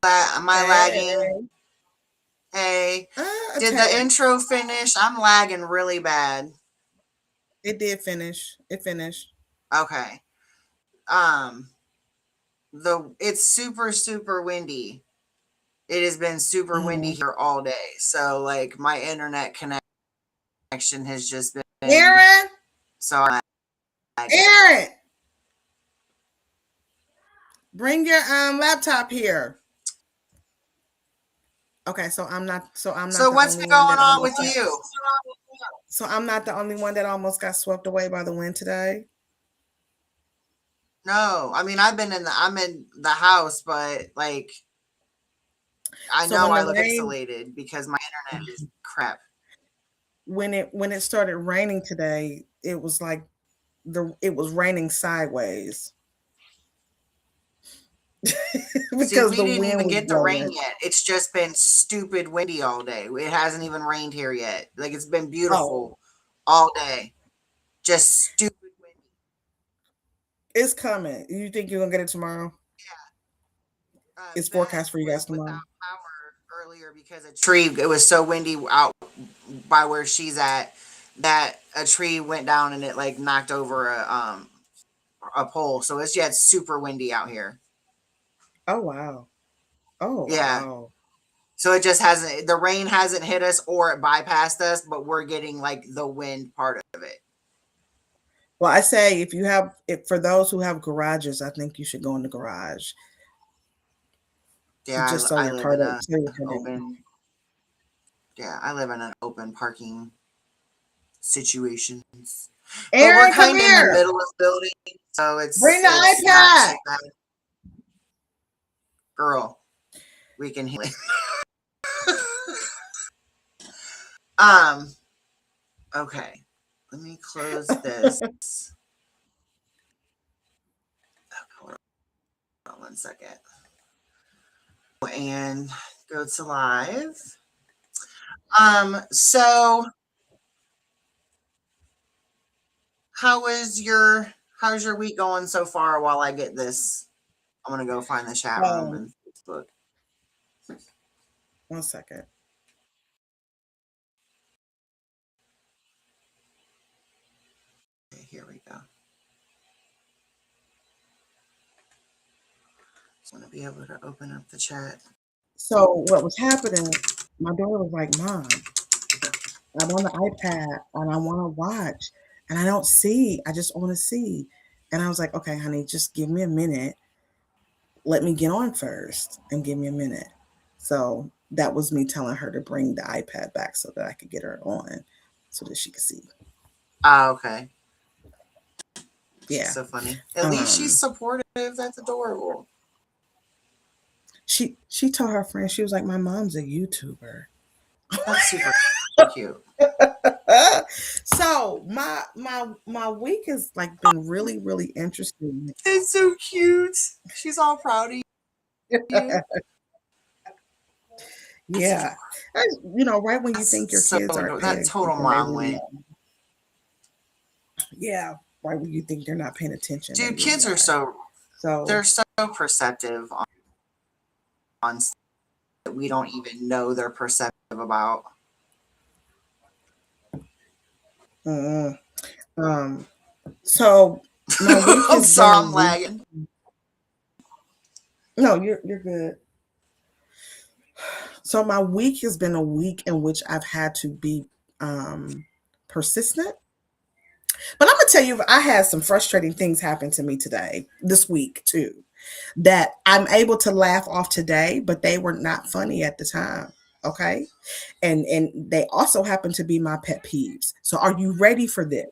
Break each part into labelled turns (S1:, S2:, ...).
S1: Am I lagging?
S2: Hey.
S1: Hey,
S2: A
S1: did the
S2: tad.
S1: intro finish? I'm lagging really bad.
S2: It did finish. It finished.
S1: Okay. Um, it's super windy. It has been super windy
S2: Mhm.
S1: here all day. So like my internet connection has just been
S2: Aaron,
S1: so lagging.
S2: Aaron, bring your laptop here. Okay, so I'm not
S1: So
S2: the
S1: what's
S2: only
S1: been
S2: one
S1: going
S2: that
S1: on
S2: almost
S1: with
S2: got
S1: you?
S2: so I'm not the only one that almost got swept away by the wind today.
S1: No, I mean I'm in the house, but like I
S2: So
S1: know
S2: when
S1: I
S2: the
S1: look
S2: rain
S1: pixelated because my internet is crap.
S2: when it started raining today, it was like it was raining sideways
S1: See,
S2: because
S1: we
S2: the
S1: didn't
S2: wind
S1: even
S2: was
S1: get the rain
S2: blowing.
S1: yet. It's just been stupid windy all day. It hasn't even rained here yet. Like it's been
S2: Oh,
S1: beautiful all day. Just stupid windy.
S2: it's coming. You think you're gonna get it tomorrow?
S1: Yeah.
S2: It's
S1: Beth
S2: forecast for you
S1: was
S2: guys
S1: without
S2: tomorrow.
S1: power earlier because a tree. It was so windy out by where she's at that a tree went down and it like knocked over a pole. So it's yet super windy out here.
S2: Oh wow. Oh
S1: Yeah.
S2: wow.
S1: So it just hasn't. The rain hasn't hit us or it bypassed us, but we're getting like the wind part of it.
S2: Well, I say if for those who have garages, I think you should go in the garage just
S1: Yeah,
S2: so
S1: I
S2: your
S1: live
S2: car
S1: in
S2: don't
S1: a
S2: so your car don't.
S1: open. Yeah, I live in an open parking situations, but we're
S2: Aaron, come
S1: kind of in the
S2: here.
S1: middle of the building, so
S2: Bring the
S1: it's not
S2: iPad.
S1: too bad. Girl, we can heal it. Um. Okay, let me close this. Hold on 1 second, and go to live. So how is your how's your week going so far while I get this? I'm gonna go find the chat room
S2: Um,
S1: and Facebook.
S2: 1 second.
S1: Okay, here we go. Just want to be able to open up the chat.
S2: So what was happening? My daughter was like, "Mom, I'm on the iPad and I want to watch, and I don't see. I just want to see." And I was like, "Okay, honey, just give me a minute. Let me get on first, and give me a minute." So that was me telling her to bring the iPad back so that I could get her on, so that she could see.
S1: Ah, okay. She's
S2: Yeah.
S1: so funny. At least she's
S2: Um.
S1: supportive. That's adorable.
S2: She told her friend, she was like, "My mom's a YouTuber."
S1: That's super cute.
S2: So my week has like been really interesting.
S1: It's so cute. She's all proud of you. That's
S2: Yeah.
S1: adorable.
S2: Right when you
S1: That's
S2: think your
S1: so
S2: kids are
S1: adorable. That
S2: paying
S1: total
S2: attention, they
S1: mom
S2: really
S1: win.
S2: are. Yeah. Right when you think they're not paying attention, they
S1: Dude,
S2: really
S1: kids are
S2: are.
S1: so
S2: So
S1: they're so perceptive on stuff that we don't even know they're perceptive about.
S2: mm, um so my week
S1: I'm
S2: has been
S1: sorry,
S2: a
S1: I'm
S2: week.
S1: lagging.
S2: No, you're good. So my week has been a week in which I've had to be persistent. But I'm gonna tell you, I had some frustrating things happen to me today, this week too, that I'm able to laugh off today, but they were not funny at the time. Okay, and they also happen to be my pet peeves. So are you ready for this?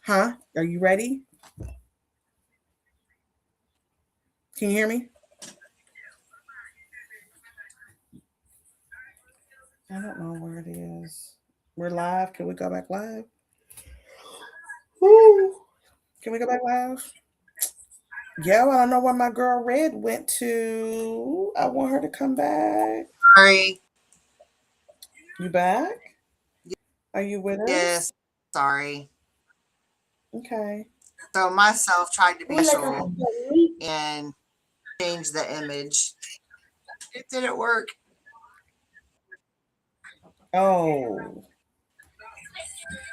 S2: Huh? Are you ready? Can you hear me? I don't know where it is. We're live. Can we go back live? Woo. Can we go back live? Yeah, well, I don't know where my girl Red went to. I want her to come back.
S1: Sorry.
S2: You back? Are you with
S1: Yes.
S2: us?
S1: Sorry.
S2: Okay.
S1: So myself tried to be social and change the image. It didn't work.
S2: Oh.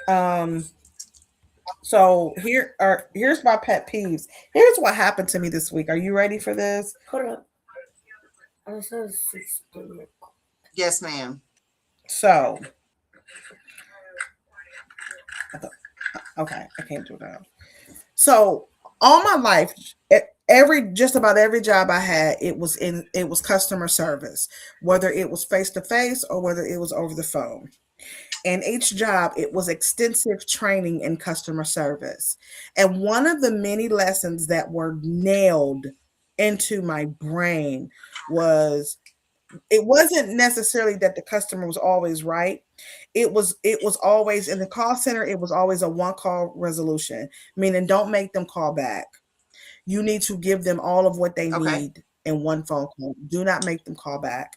S2: Um, so here's my pet peeves. Here's what happened to me this week. Are you ready for this?
S3: Hold up.
S1: Yes, ma'am.
S2: So okay, I can't do that. So all my life, every just about every job I had, it was customer service, whether it was face to face or whether it was over the phone. And each job, it was extensive training in customer service. And one of the many lessons that were nailed into my brain was it wasn't necessarily that the customer was always right. It was always in the call center, it was always a one call resolution, meaning don't make them call back. You need to give them all of what they
S1: Okay.
S2: need in one phone call. Do not make them call back.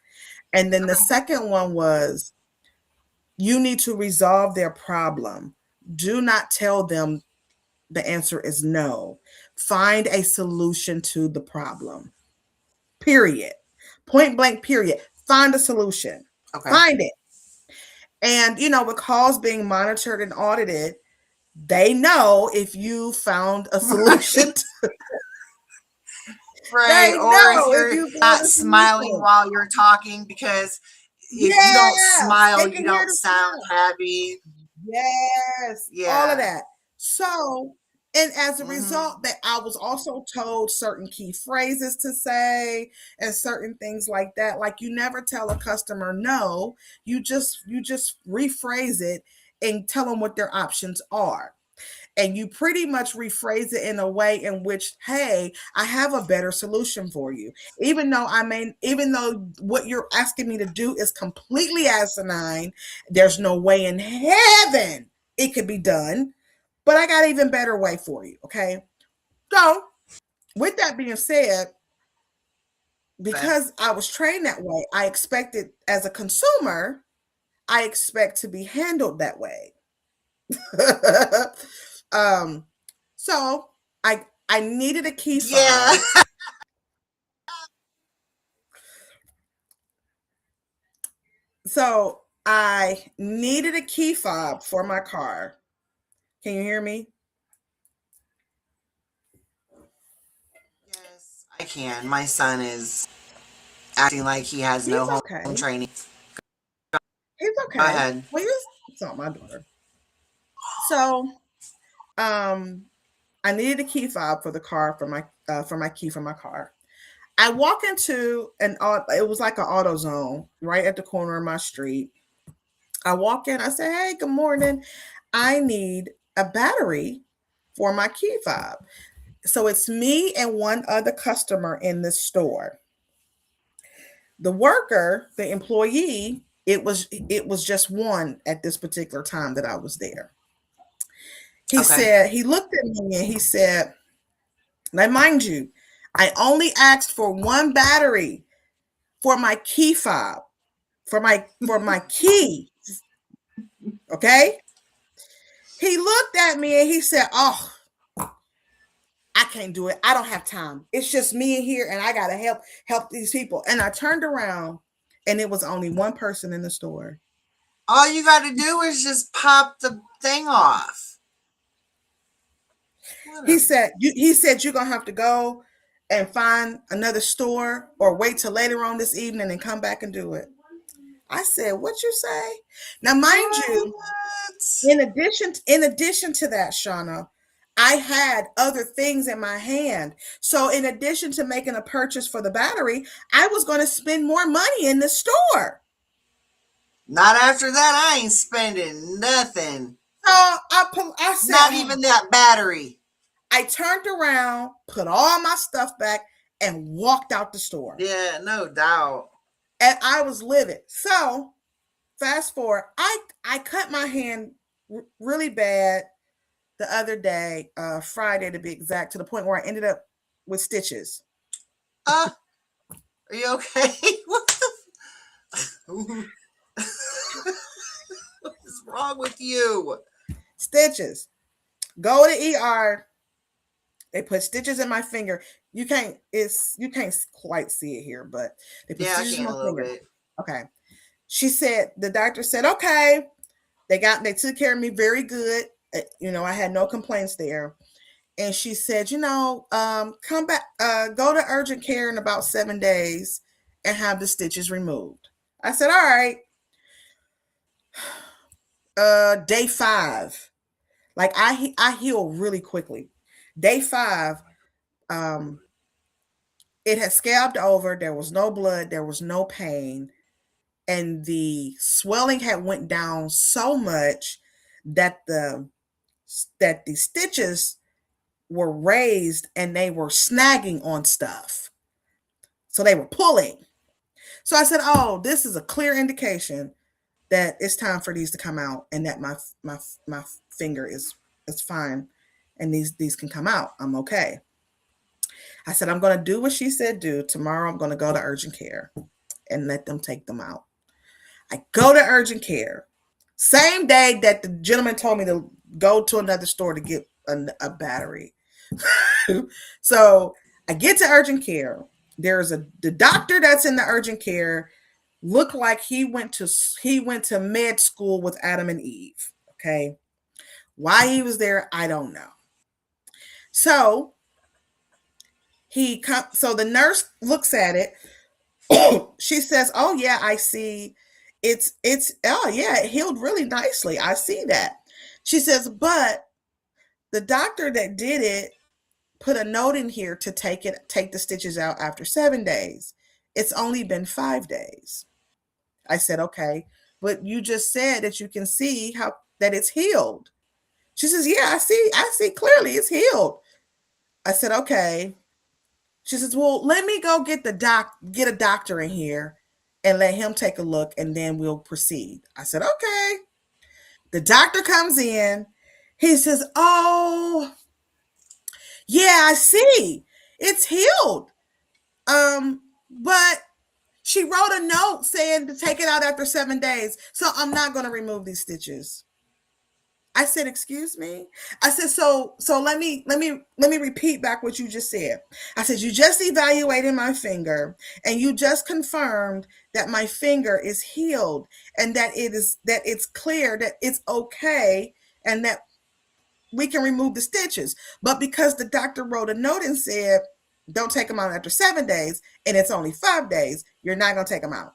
S2: And then the second one was you need to resolve their problem. Do not tell them the answer is no. Find a solution to the problem. Period. Point blank, period. Find a solution.
S1: Okay.
S2: Find it. And, with calls being monitored and audited, they know if you found a solution.
S1: Right.
S2: They
S1: Or if
S2: know if
S1: you're
S2: you found
S1: not
S2: a
S1: smiling
S2: solution.
S1: while you're talking, because if you don't
S2: Yes,
S1: smile,
S2: they
S1: you
S2: can hear
S1: don't
S2: the
S1: sound
S2: sound.
S1: happy.
S2: Yes, all of
S1: Yeah.
S2: that. So, and as a
S1: Mm-hmm.
S2: result, that I was also told certain key phrases to say and certain things like that. Like you never tell a customer no, you just rephrase it and tell them what their options are. And you pretty much rephrase it in a way in which, hey, I have a better solution for you. Even though what you're asking me to do is completely asinine, there's no way in heaven it could be done, but I got an even better way for you. Okay. So, with that being said,
S1: Okay.
S2: because I was trained that way, I expected as a consumer, I expect to be handled that way. um, so I needed a key
S1: Yeah.
S2: fob. So I needed a key fob for my car. Can you hear me?
S1: Yes, I can. My son is acting like he has no
S2: He's
S1: home
S2: okay.
S1: training.
S2: He's
S1: Go
S2: okay.
S1: ahead.
S2: Well, it's not my daughter. So um I needed a key fob for the car for my key for my car. I walk into it was like an auto zone right at the corner of my street. I walk in, I say, "Hey, good morning. I need a battery for my key fob." So it's me and one other customer in this store. The worker, the employee, it was just one at this particular time that I was there.
S1: Okay.
S2: He looked at me and he said, now mind you, I only asked for one battery for my key fob, for my key. Okay. He looked at me and he said, "Oh, I can't do it. I don't have time. It's just me in here and I gotta help these people." And I turned around and it was only one person in the store.
S1: All you got to do is just pop the thing off. What
S2: He
S1: a
S2: said, you're gonna have to go and find another store or wait till later on this evening and come back and do it. I said, "What you say?" Now, mind you,
S1: what?
S2: in addition to that, Shauna, I had other things in my hand. So in addition to making a purchase for the battery, I was going to spend more money in the store.
S1: Not after that. I ain't spending nothing.
S2: So I said,
S1: Not
S2: oh.
S1: even that battery.
S2: I turned around, put all my stuff back, and walked out the store.
S1: Yeah, no doubt.
S2: And I was livid. So fast forward, I cut my hand really bad the other day, Friday to be exact, to the point where I ended up with stitches.
S1: Are you okay? What the? What is wrong with you?
S2: Stitches. Go to ER. They put stitches in my finger. You can't quite see it here, but they put
S1: Yeah, I
S2: stitches in
S1: can
S2: my
S1: a little
S2: finger.
S1: bit.
S2: Okay. She said the doctor said, okay. They took care of me very good. I had no complaints there. And she said, come back, go to urgent care in about 7 days and have the stitches removed. I said, all right. Day 5. Like I heal really quickly. Day 5, um, it had scabbed over. There was no blood. There was no pain, and the swelling had went down so much that the stitches were raised and they were snagging on stuff. So they were pulling. So I said, "Oh, this is a clear indication that it's time for these to come out, and that my finger is fine, and these can come out. I'm okay." I said, "I'm going to do what she said do. Tomorrow, I'm going to go to urgent care and let them take them out." I go to urgent care. Same day that the gentleman told me to go to another store to get a battery. So I get to urgent care. There's the doctor that's in the urgent care looked like he went to med school with Adam and Eve. Okay. Why he was there, I don't know. So so the nurse looks at it. She says, "Oh yeah, I see. It's oh yeah, it healed really nicely. I see that." She says, "But the doctor that did it put a note in here to take the stitches out after 7 days. It's only been 5 days." I said, "Okay, but you just said that you can see how that it's healed." She says, "Yeah, I see clearly it's healed." I said, "Okay." She says, "Well, let me go get a doctor in here and let him take a look and then we'll proceed." I said, "Okay." The doctor comes in. He says, "Oh, yeah, I see. It's healed. But she wrote a note saying to take it out after 7 days. So I'm not going to remove these stitches." I said, "Excuse me." I said, "So let me repeat back what you just said." I said, "You just evaluated my finger and you just confirmed that my finger is healed and that it's clear, that it's okay, and that we can remove the stitches. But because the doctor wrote a note and said don't take them out after 7 days and it's only 5 days, you're not going to take them out."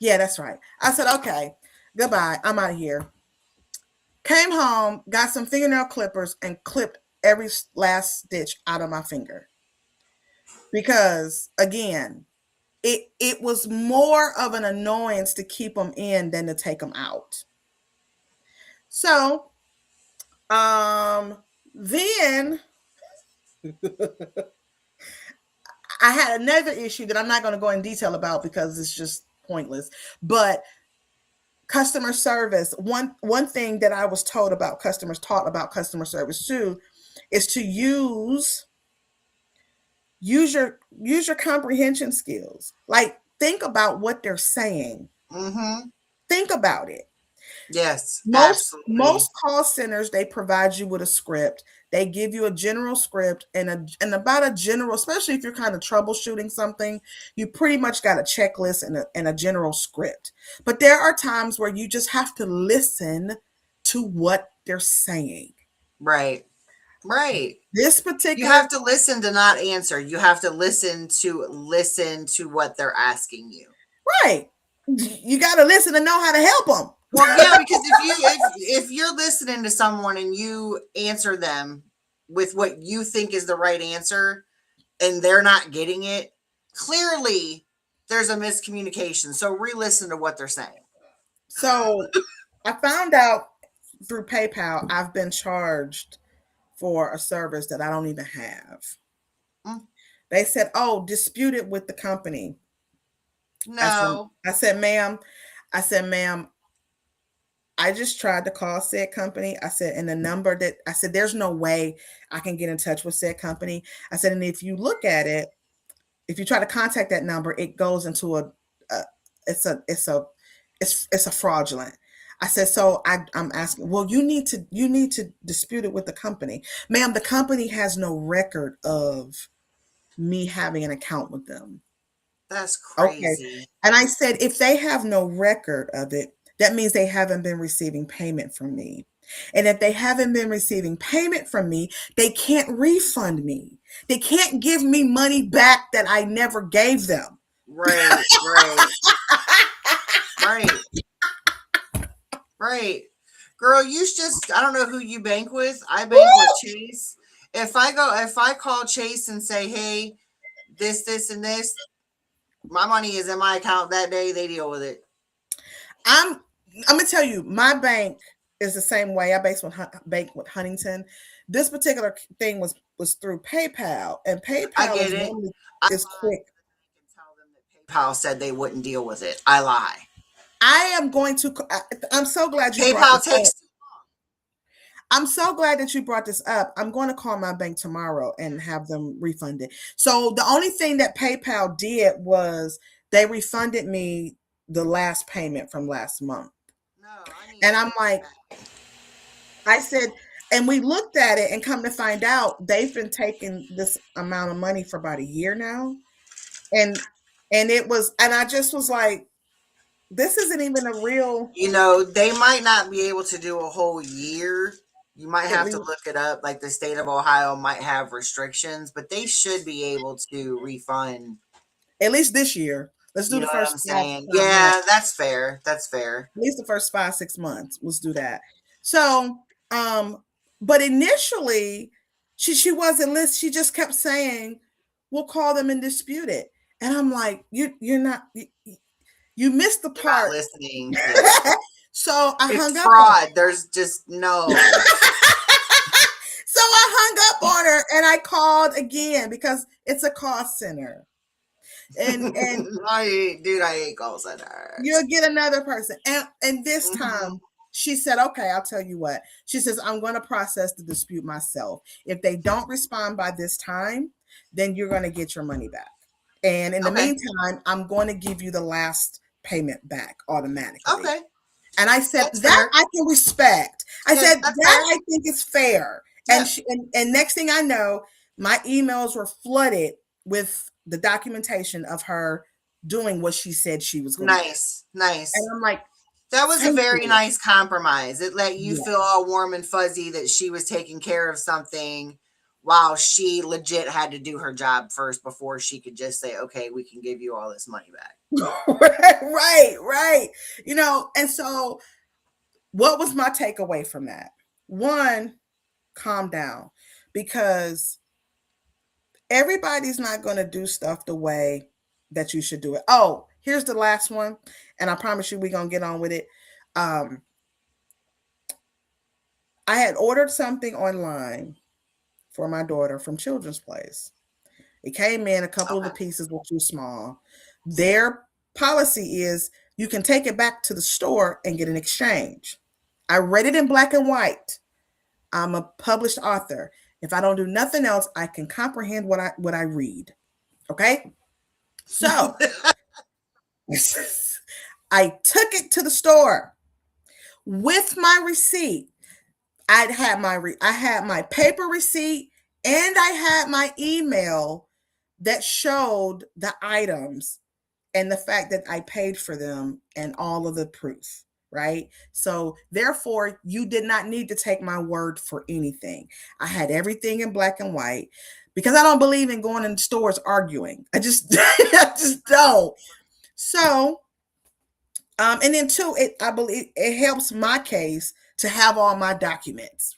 S2: "Yeah, that's right." I said, "Okay, goodbye. I'm out of here." Came home, got some fingernail clippers, and clipped every last stitch out of my finger. Because again, it was more of an annoyance to keep them in than to take them out. So, then I had another issue that I'm not going to go in detail about because it's just pointless. But customer service, one thing that I was taught about customer service too, is to use your comprehension skills. Like, think about what they're saying.
S1: Mm-hmm.
S2: Think about it.
S1: Yes,
S2: Most
S1: absolutely.
S2: call centers, they provide you with a script. They give you a general script and about a general, especially if you're kind of troubleshooting something, you pretty much got a checklist and a general script. But there are times where you just have to listen to what they're saying.
S1: Right. Right.
S2: This
S1: You
S2: particular
S1: have to listen to not answer. You have to listen to what they're asking you.
S2: right, you got to listen to know how to help them.
S1: Well, yeah, because if you're listening to someone and you answer them with what you think is the right answer and they're not getting it, clearly there's a miscommunication. So re-listen to what they're saying.
S2: So I found out through PayPal I've been charged for a service that I don't even have.
S1: Mm,
S2: They said, "Oh, dispute it with the company." I said,
S1: no.
S2: I said, "Ma'am, I said, ma'am, I just tried to call said company." I said, "And the number that," I said, "there's no way I can get in touch with said company." I said, "And if you look at it, if you try to contact that number, it goes into a it's a fraudulent." I said, so I'm asking, well, you need to dispute it with the company. Ma'am, the company has no record of me having an account with them.
S1: That's
S2: Okay.
S1: crazy.
S2: And I said, if they have no record of it, that means they haven't been receiving payment from me. And if they haven't been receiving payment from me, they can't refund me. They can't give me money back that I never gave them.
S1: Right, right, right, right. Girl, I don't know who you bank with. I bank with
S2: Woo!
S1: Chase. If I call Chase and say, hey, this, and this, my money is in my account that day, they deal with it.
S2: I'm I'm gonna tell you, my bank is the same way. I bank with Huntington. This particular thing was through PayPal, and
S1: I
S2: PayPal
S1: get
S2: is
S1: it.
S2: normally
S1: I
S2: is
S1: lie
S2: quick.
S1: to the bank and tell them that PayPal said they wouldn't deal with it. I lie.
S2: I am going to. I'm so glad you brought
S1: PayPal
S2: this up.
S1: takes too
S2: I'm so glad that you brought this up. I'm going to call my bank tomorrow and have them refund it. So the only thing that PayPal did was they refunded me the last payment from last month.
S1: long. No, I need
S2: And
S1: my
S2: I'm
S1: money
S2: like,
S1: back.
S2: I said, and we looked at it and come to find out they've been taking this amount of money for about a year now. And and I just was like, this isn't even a real
S1: They might not be able to do a whole year. You might
S2: at
S1: have to
S2: least
S1: look it up. Like the state of Ohio might have restrictions, but they should be able to refund.
S2: at least this year. Let's do
S1: You
S2: the
S1: know what
S2: first
S1: I'm
S2: five,
S1: saying?
S2: 5 months.
S1: Yeah, that's fair. That's fair.
S2: At least the first 5, 6 months. Let's do that. So, but initially, she wasn't listening. She just kept saying, "We'll call them and dispute it." And I'm like, you're not you missed the
S1: You're not
S2: part.
S1: listening. Yeah.
S2: So I hung
S1: It's
S2: up on.
S1: fraud. There's just no.
S2: So I hung up on her and I called again because it's a call center. And
S1: I hate call centers.
S2: you'll get another person. And this
S1: Hmm.
S2: time she said, okay, I'll tell you what. She says, I'm going to process the dispute myself. If they don't respond by this time, then you're going to get your money back. And in the
S1: Okay.
S2: meantime, I'm going to give you the last payment back automatically.
S1: Okay.
S2: And I said,
S1: That's
S2: that
S1: fair.
S2: I can respect. I
S1: Yeah,
S2: said,
S1: that's
S2: that
S1: fair.
S2: I think is fair.
S1: Yep.
S2: And next thing I know, my emails were flooded with the documentation of her doing what she said she was going to do.
S1: Nice.
S2: And
S1: Nice.
S2: I'm like,
S1: That was a
S2: thank
S1: very
S2: you.
S1: nice compromise. It let you feel
S2: Yes.
S1: all warm and fuzzy that she was taking care of something while she legit had to do her job first before she could just say, okay, we can give you all this money back.
S2: Right, right. And so what was my takeaway from that? One, calm down because everybody's not going to do stuff the way that you should do it. Oh, here's the last one, and I promise you we're going to get on with it. Um, I had ordered something online for my daughter from Children's Place. It came in, a couple of the
S1: Okay.
S2: pieces were too small. Their policy is you can take it back to the store and get an exchange. I read it in black and white. I'm a published author. If I don't do nothing else, I can comprehend what I read. Okay? So I took it to the store with my receipt. I had my paper receipt and I had my email that showed the items and the fact that I paid for them and all of the proof, right? So therefore, you did not need to take my word for anything. I had everything in black and white because I don't believe in going in stores arguing. I just I just don't. So, and then two, I believe it helps my case to have all my documents.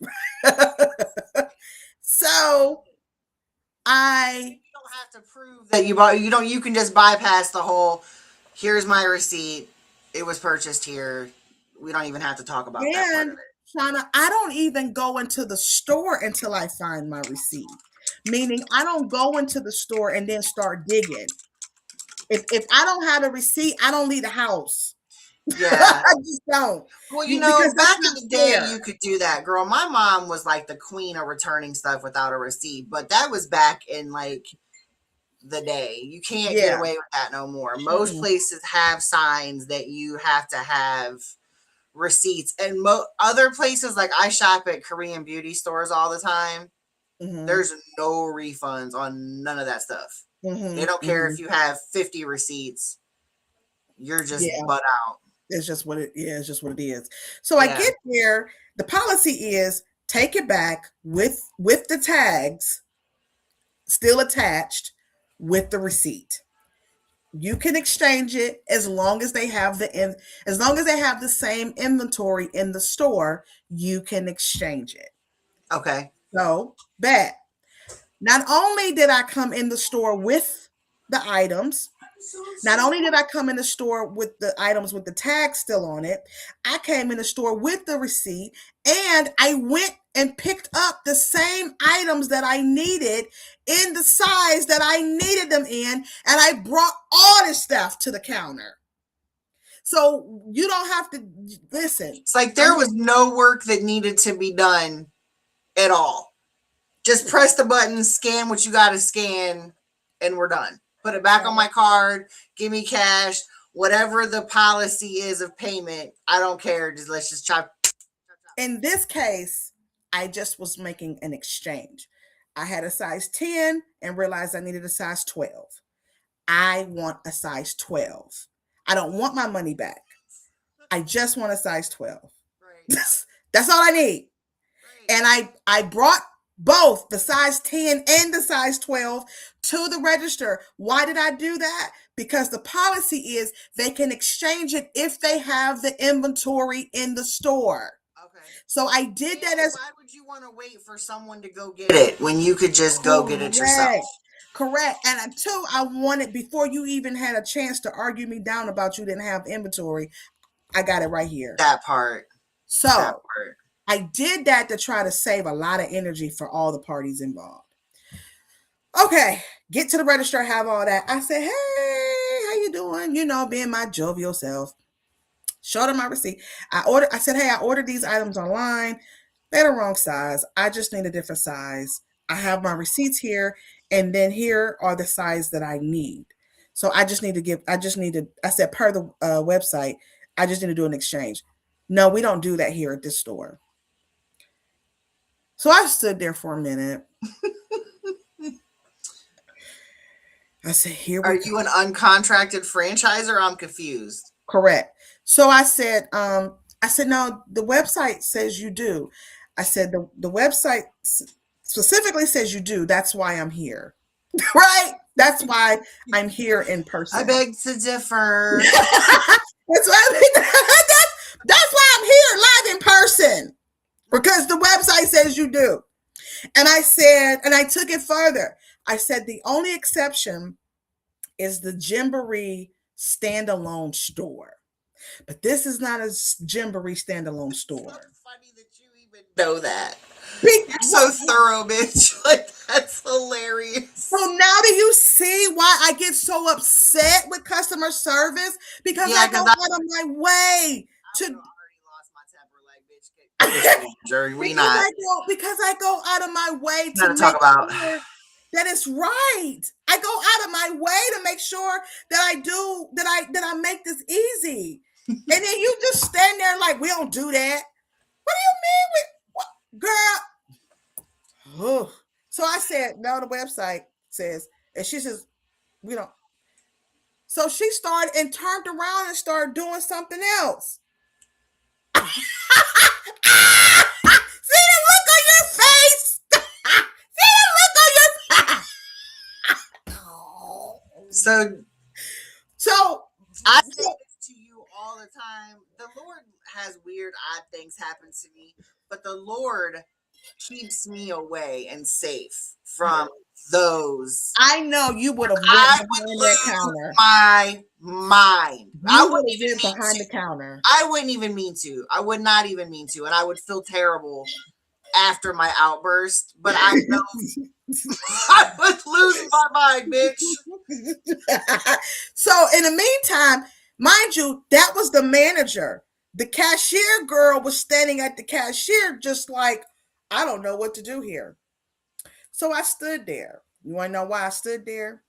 S2: So I
S1: You don't have to prove that you bought. You can just bypass the whole. Here's my receipt. It was purchased here. We don't even have to talk about that part of
S2: and
S1: it.
S2: Shauna, I don't even go into the store until I find my receipt. Meaning I don't go into the store and then start digging. If I don't have a receipt, I don't leave the house.
S1: Yeah.
S2: I just don't.
S1: Well,
S2: Because that's
S1: back in
S2: not
S1: the day,
S2: fair.
S1: you could do that, girl. My mom was like the queen of returning stuff without a receipt, but that was back in like the day. You can't get
S2: Yeah.
S1: away with that no more. Most
S2: Mm-mm.
S1: places have signs that you have to have receipts. And other places, like I shop at Korean beauty stores all the time.
S2: Mm-hmm.
S1: There's no refunds on none of that stuff. They
S2: Mm-hmm.
S1: don't care
S2: Mm-hmm.
S1: if you have 50 receipts. You're just
S2: Yeah.
S1: butt out.
S2: It's just what it yeah, it's just what it is. So I
S1: Yeah.
S2: get there, the policy is take it back with the tags still attached with the receipt. You can exchange it as long as they have as long as they have the same inventory in the store, you can exchange it.
S1: Okay.
S2: So, bet. Not only did I come in the store with the items, not only did I come in the store with the items with the tag still on it, I came in the store with the receipt and I went and picked up the same items that I needed in the size that I needed them in, and I brought all this stuff to the counter. So you don't have to listen.
S1: It's like
S2: I'm
S1: there was no work that needed to be done at all. Just press the button, scan what you got to scan, and we're done. Put it back on my card, give me cash, whatever the policy is of payment. I don't care. Just let's just chop.
S2: in this case, I just was making an exchange. I had a size 10 and realized I needed a size 12. I want a size 12. I don't want my money back. I just want a size 12.
S1: Right.
S2: That's all I need.
S1: Right.
S2: And I brought both the size 10 and the size 12 to the register. Why did I do that? Because the policy is they can exchange it if they have the inventory in the store.
S1: Okay.
S2: So I did that as
S1: why would you want to wait for someone to go get it when you could just go get it yourself?
S2: Correct. And two, I wanted before you even had a chance to argue me down about you didn't have inventory. I got it right here.
S1: That part.
S2: So
S1: that part.
S2: I did that to try to save a lot of energy for all the parties involved. Okay, get to the register, have all that. I said, hey, how you doing? You know, being my jovial self. Showed them my receipt. I said, hey, I ordered these items online. They're the wrong size. I just need a different size. I have my receipts here, and then here are the size that I need. So I said, per the website, I just need to do an exchange. No, we don't do that here at this store. So I stood there for a minute. I said, here we
S1: Are
S2: go.
S1: you an uncontracted franchisor? I'm confused.
S2: Correct. So I said, no, the website says you do. I said, the website specifically says you do. That's why I'm here. Right? That's why I'm here in person.
S1: I beg to differ.
S2: That's why I'm here live in person. Because the website says you do. And I said, and I took it further. I said, the only exception is the Gymboree standalone store. But this is not a Gymboree standalone store.
S1: It's funny that you even know that. You're so thorough, bitch. Like, that's hilarious.
S2: So now do you see why I get so upset with customer service? Because I go out of my way to.
S1: I already lost my temper, like, bitch. We not.
S2: Because I go out of my way
S1: to talk about
S2: that it's right. I go out of my way to make sure that I make this easy. And then you just stand there like, we don't do that. What do you mean? Girl. So I said, no, the website says, and she says, we don't. So she started and turned around and started doing something else. See the look on your face. See the look on your face. So
S1: I say this to you all the time. The Lord has weird, odd things happen to me, but the Lord keeps me away and safe from those.
S2: I know you would have went behind that counter.
S1: My mind.
S2: I wouldn't even went behind the counter.
S1: I wouldn't even mean to. I would not even mean to, and I would feel terrible after my outburst. But I know I would lose my mind, bitch.
S2: So in the meantime, mind you, that was the manager. The cashier girl was standing at the cashier just like, I don't know what to do here. So I stood there. You want to know why I stood there?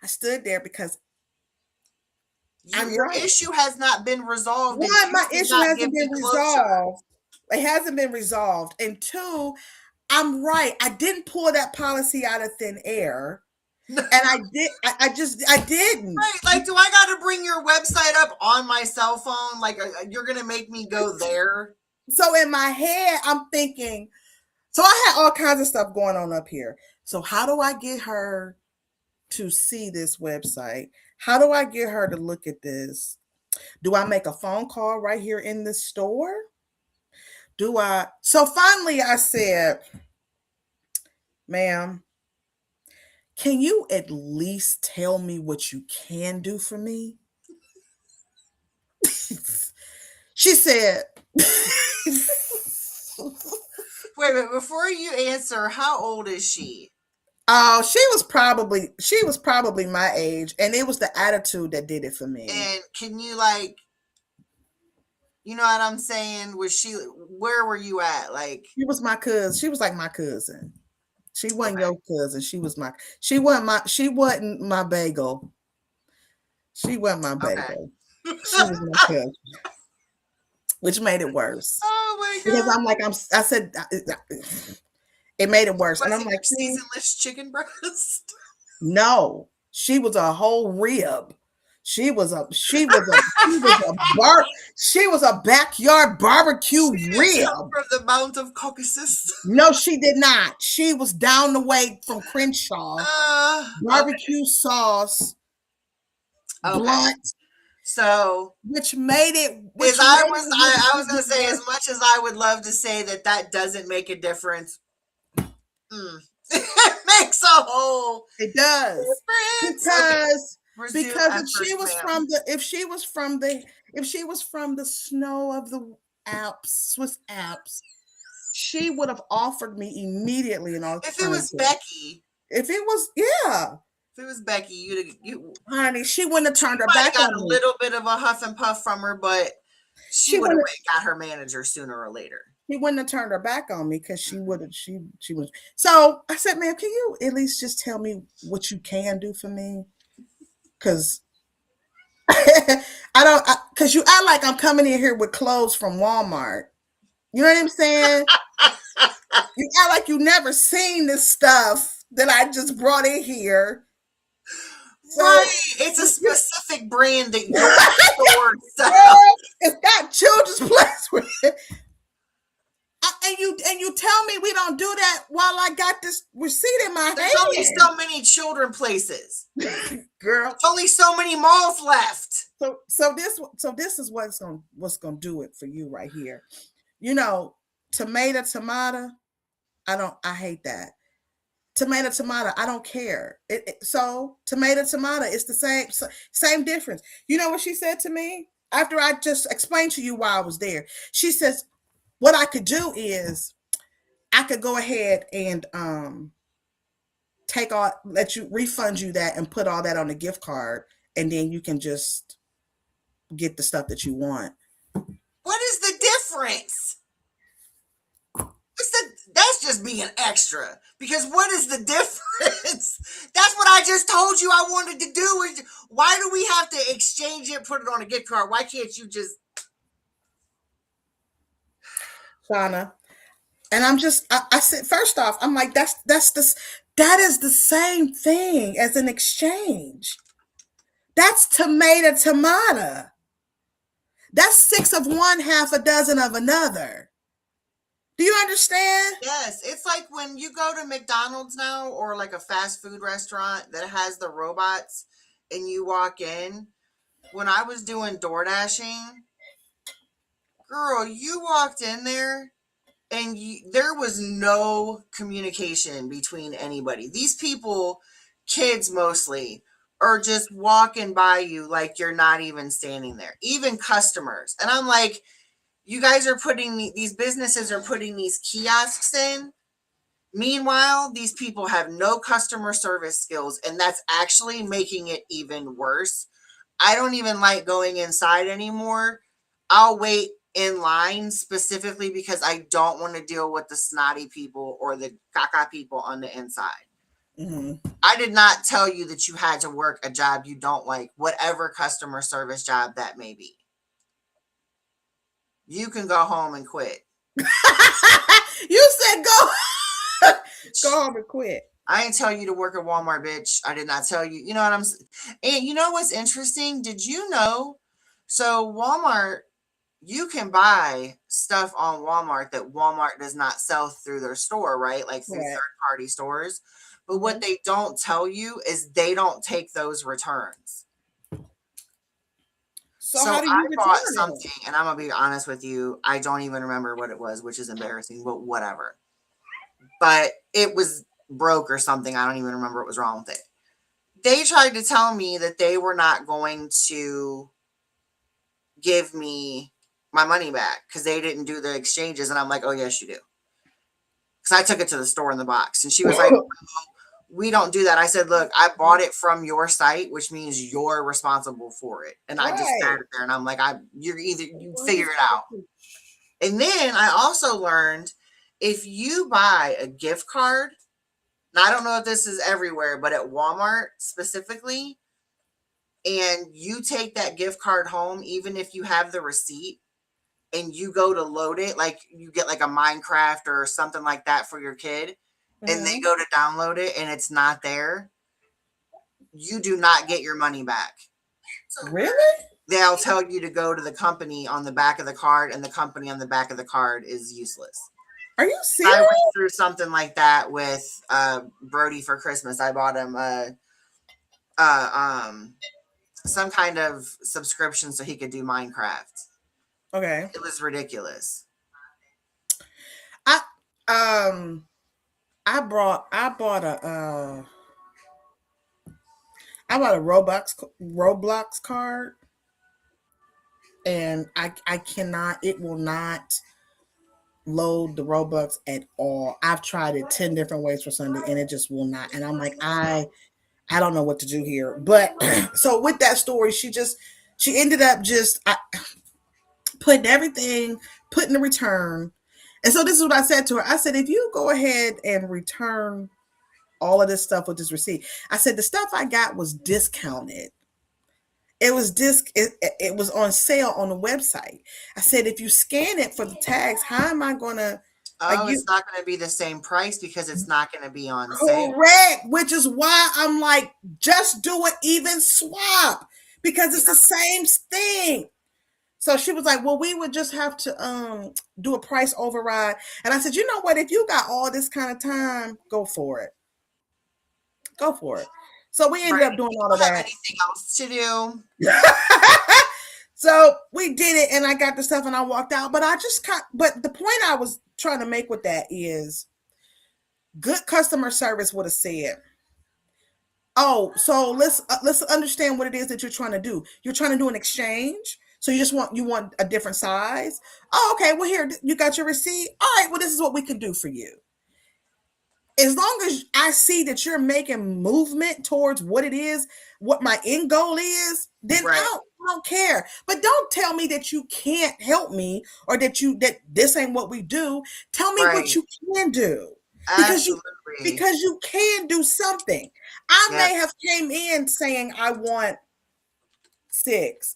S2: I stood there because I'm
S1: Your
S2: right.
S1: issue has not been resolved, and
S2: One,
S1: two
S2: my
S1: does
S2: issue
S1: not
S2: hasn't
S1: give me
S2: been
S1: closure.
S2: resolved. It hasn't been resolved. And two, I'm right. I didn't pull that policy out of thin air. And I did. I didn't.
S1: Right, like, do I got to bring your website up on my cell phone? Like, you're gonna make me go there?
S2: So in my head, I'm thinking. So I had all kinds of stuff going on up here. So how do I get her to see this website? How do I get her to look at this? Do I make a phone call right here in the store? Do I? So finally, I said, ma'am, can you at least tell me what you can do for me? She said,
S1: Wait a minute, before you answer, how old is she?
S2: oh, she was probably my age, and it was the attitude that did it for me.
S1: And can you, like, you know what I'm saying? Was she, where were you at? Like,
S2: She was my cousin. She was like my cousin. She wasn't
S1: okay,
S2: your cousin. She wasn't my bagel. She wasn't my
S1: okay.
S2: bagel. She was my cousin, which made it worse.
S1: Oh my
S2: Because
S1: god.
S2: I said it made it worse. And
S1: Was
S2: I'm
S1: it
S2: like,
S1: your
S2: see,
S1: seasonless chicken breast?
S2: no, she was a whole rib. She was a backyard barbecue
S1: She didn't come
S2: rib.
S1: from the Mount of Caucasus.
S2: No, she did not. She was down the way from Crenshaw.
S1: Okay.
S2: Barbecue sauce,
S1: Okay.
S2: blunt,
S1: So, as
S2: which
S1: I
S2: made
S1: was,
S2: it look
S1: I was gonna
S2: even
S1: say, as
S2: worse.
S1: much as I would love to say that that doesn't make a difference, it makes a whole
S2: It does.
S1: difference. Okay,
S2: Because
S1: resume
S2: because
S1: at first, ma'am.
S2: if she was from the snow of the Alps, Swiss Alps, she would have offered me immediately an
S1: If it was
S2: alternative.
S1: Becky,
S2: If it was, yeah,
S1: if it was Becky, you
S2: honey, she wouldn't have turned her
S1: might have
S2: back
S1: got
S2: on
S1: a
S2: me.
S1: little bit of a huff and puff from her, but she
S2: She
S1: would have
S2: wouldn't.
S1: went and got her manager sooner or later.
S2: She wouldn't have turned her back on me because she would
S1: Mhm.
S2: have. She was. So I said, "Man, can you at least just tell me what you can do for me? Because I don't. Because you act like I'm coming in here with clothes from Walmart. You know what I'm saying? You act like you never seen this stuff that I just brought in here. So
S1: Right, it's a
S2: you,
S1: specific brand that your store sells.
S2: girl, it's got children's place with it. And you tell me we don't do that while I got this receipt in my
S1: There's only
S2: hand,
S1: so many children places.
S2: girl.
S1: There's only so many malls left.
S2: So this is what's gonna do it for you right here. You know, tomato. I hate that. Tomato. I don't care. So tomato. It's the same difference. You know what she said to me after I just explained to you why I was there. She says what I could do is I could go ahead and let you refund you that and put all that on the gift card, and then you can just get the stuff that you want.
S1: What is the difference? That's just being extra. Because what is the difference? That's what I just told you I wanted to do. Why do we have to exchange it, put it on a gift card? Why can't you just?
S2: Shauna. And I said, first off, I'm like, that is the same thing as an exchange. That's tomato. That's six of one, half a dozen of another. Do you understand?
S1: Yes, it's like when you go to McDonald's now or like a fast food restaurant that has the robots and you walk in. When I was doing door dashing, girl, you walked in there and there was no communication between anybody. These people, kids mostly, are just walking by you like you're not even standing there, even customers. And I'm like, you guys are these businesses are putting these kiosks in. Meanwhile, these people have no customer service skills, and that's actually making it even worse. I don't even like going inside anymore. I'll wait in line specifically because I don't want to deal with the snotty people or the caca people on the inside.
S2: Mhm.
S1: I did not tell you that you had to work a job you don't like, whatever customer service job that may be. You can go home and quit.
S2: You said go go home and quit.
S1: I didn't tell you to work at Walmart, bitch. I did not tell you. You know what I'm And you know what's interesting? Did you know? So Walmart, you can buy stuff on Walmart that Walmart does not sell through their store, right? Like through
S2: Correct.
S1: third party stores. But what
S2: Mhm.
S1: they don't tell you is they don't take those returns.
S2: So
S1: So
S2: how do you
S1: I bought
S2: return it?
S1: something, and I'm gonna be honest with you, I don't even remember what it was, which is embarrassing, but whatever. But it was broke or something. I don't even remember what was wrong with it. They tried to tell me that they were not going to give me my money back because they didn't do the exchanges. And I'm like, oh, yes, you do. Because I took it to the store in the box. And she was like, we don't do that. I said, look, I bought it from your site, which means you're responsible for it. And I just sat
S2: Right.
S1: there and I'm like, you're either, you figure it out. And then I also learned if you buy a gift card, now I don't know if this is everywhere, but at Walmart specifically, and you take that gift card home, even if you have the receipt and you go to load it, like you get like a Minecraft or something like that for your kid, and they
S2: Mhm.
S1: go to download it and it's not there, you do not get your money back.
S2: Really?
S1: They'll tell you to go to the company on the back of the card, and the company on the back of the card is useless.
S2: Are you
S1: I went
S2: serious?
S1: through something like that with Brody for Christmas. I bought him um some kind of subscription so he could do Minecraft.
S2: Okay.
S1: It was ridiculous.
S2: I um I bought a I bought a Roblox card, and I cannot, it will not load the Robux at all. I've tried it 10 different ways for Sunday and it just will not. And I'm like, I don't know what to do here. But so with that story, she ended up just putting everything, putting the return. And so this is what I said to her. I said, if you go ahead and return all of this stuff with this receipt, I said the stuff I got was discounted. It was on sale on the website. I said, if you scan it for the tags, how am I gonna, like,
S1: Oh,
S2: you
S1: it's not going to be the same price because it's not going to be on sale.
S2: correct, which is why I'm like, just do an even swap because
S1: Yeah,
S2: it's the same thing. So she was like, well, we would just have to do a price override. And I said, you know what? If you got all this kind of time, go for it. Go for it. So we ended
S1: right.
S2: up doing
S1: You
S2: all of
S1: don't have
S2: that.
S1: anything else to do.
S2: So we did it and I got the stuff and I walked out. But the point I was trying to make with that is good customer service would have said, oh, so let's understand what it is that you're trying to do. You're trying to do an exchange. So you want a different size. Oh, okay. Well, here you got your receipt. All right. Well, this is what we can do for you. As long as I see that you're making movement towards what it is, what my end goal is, then
S1: Right.
S2: I don't care. But don't tell me that you can't help me or that this ain't what we do. Tell me what
S1: Right.
S2: you can do. Because you
S1: Absolutely.
S2: because you can do something. I
S1: Yep.
S2: may have came in saying I want 6.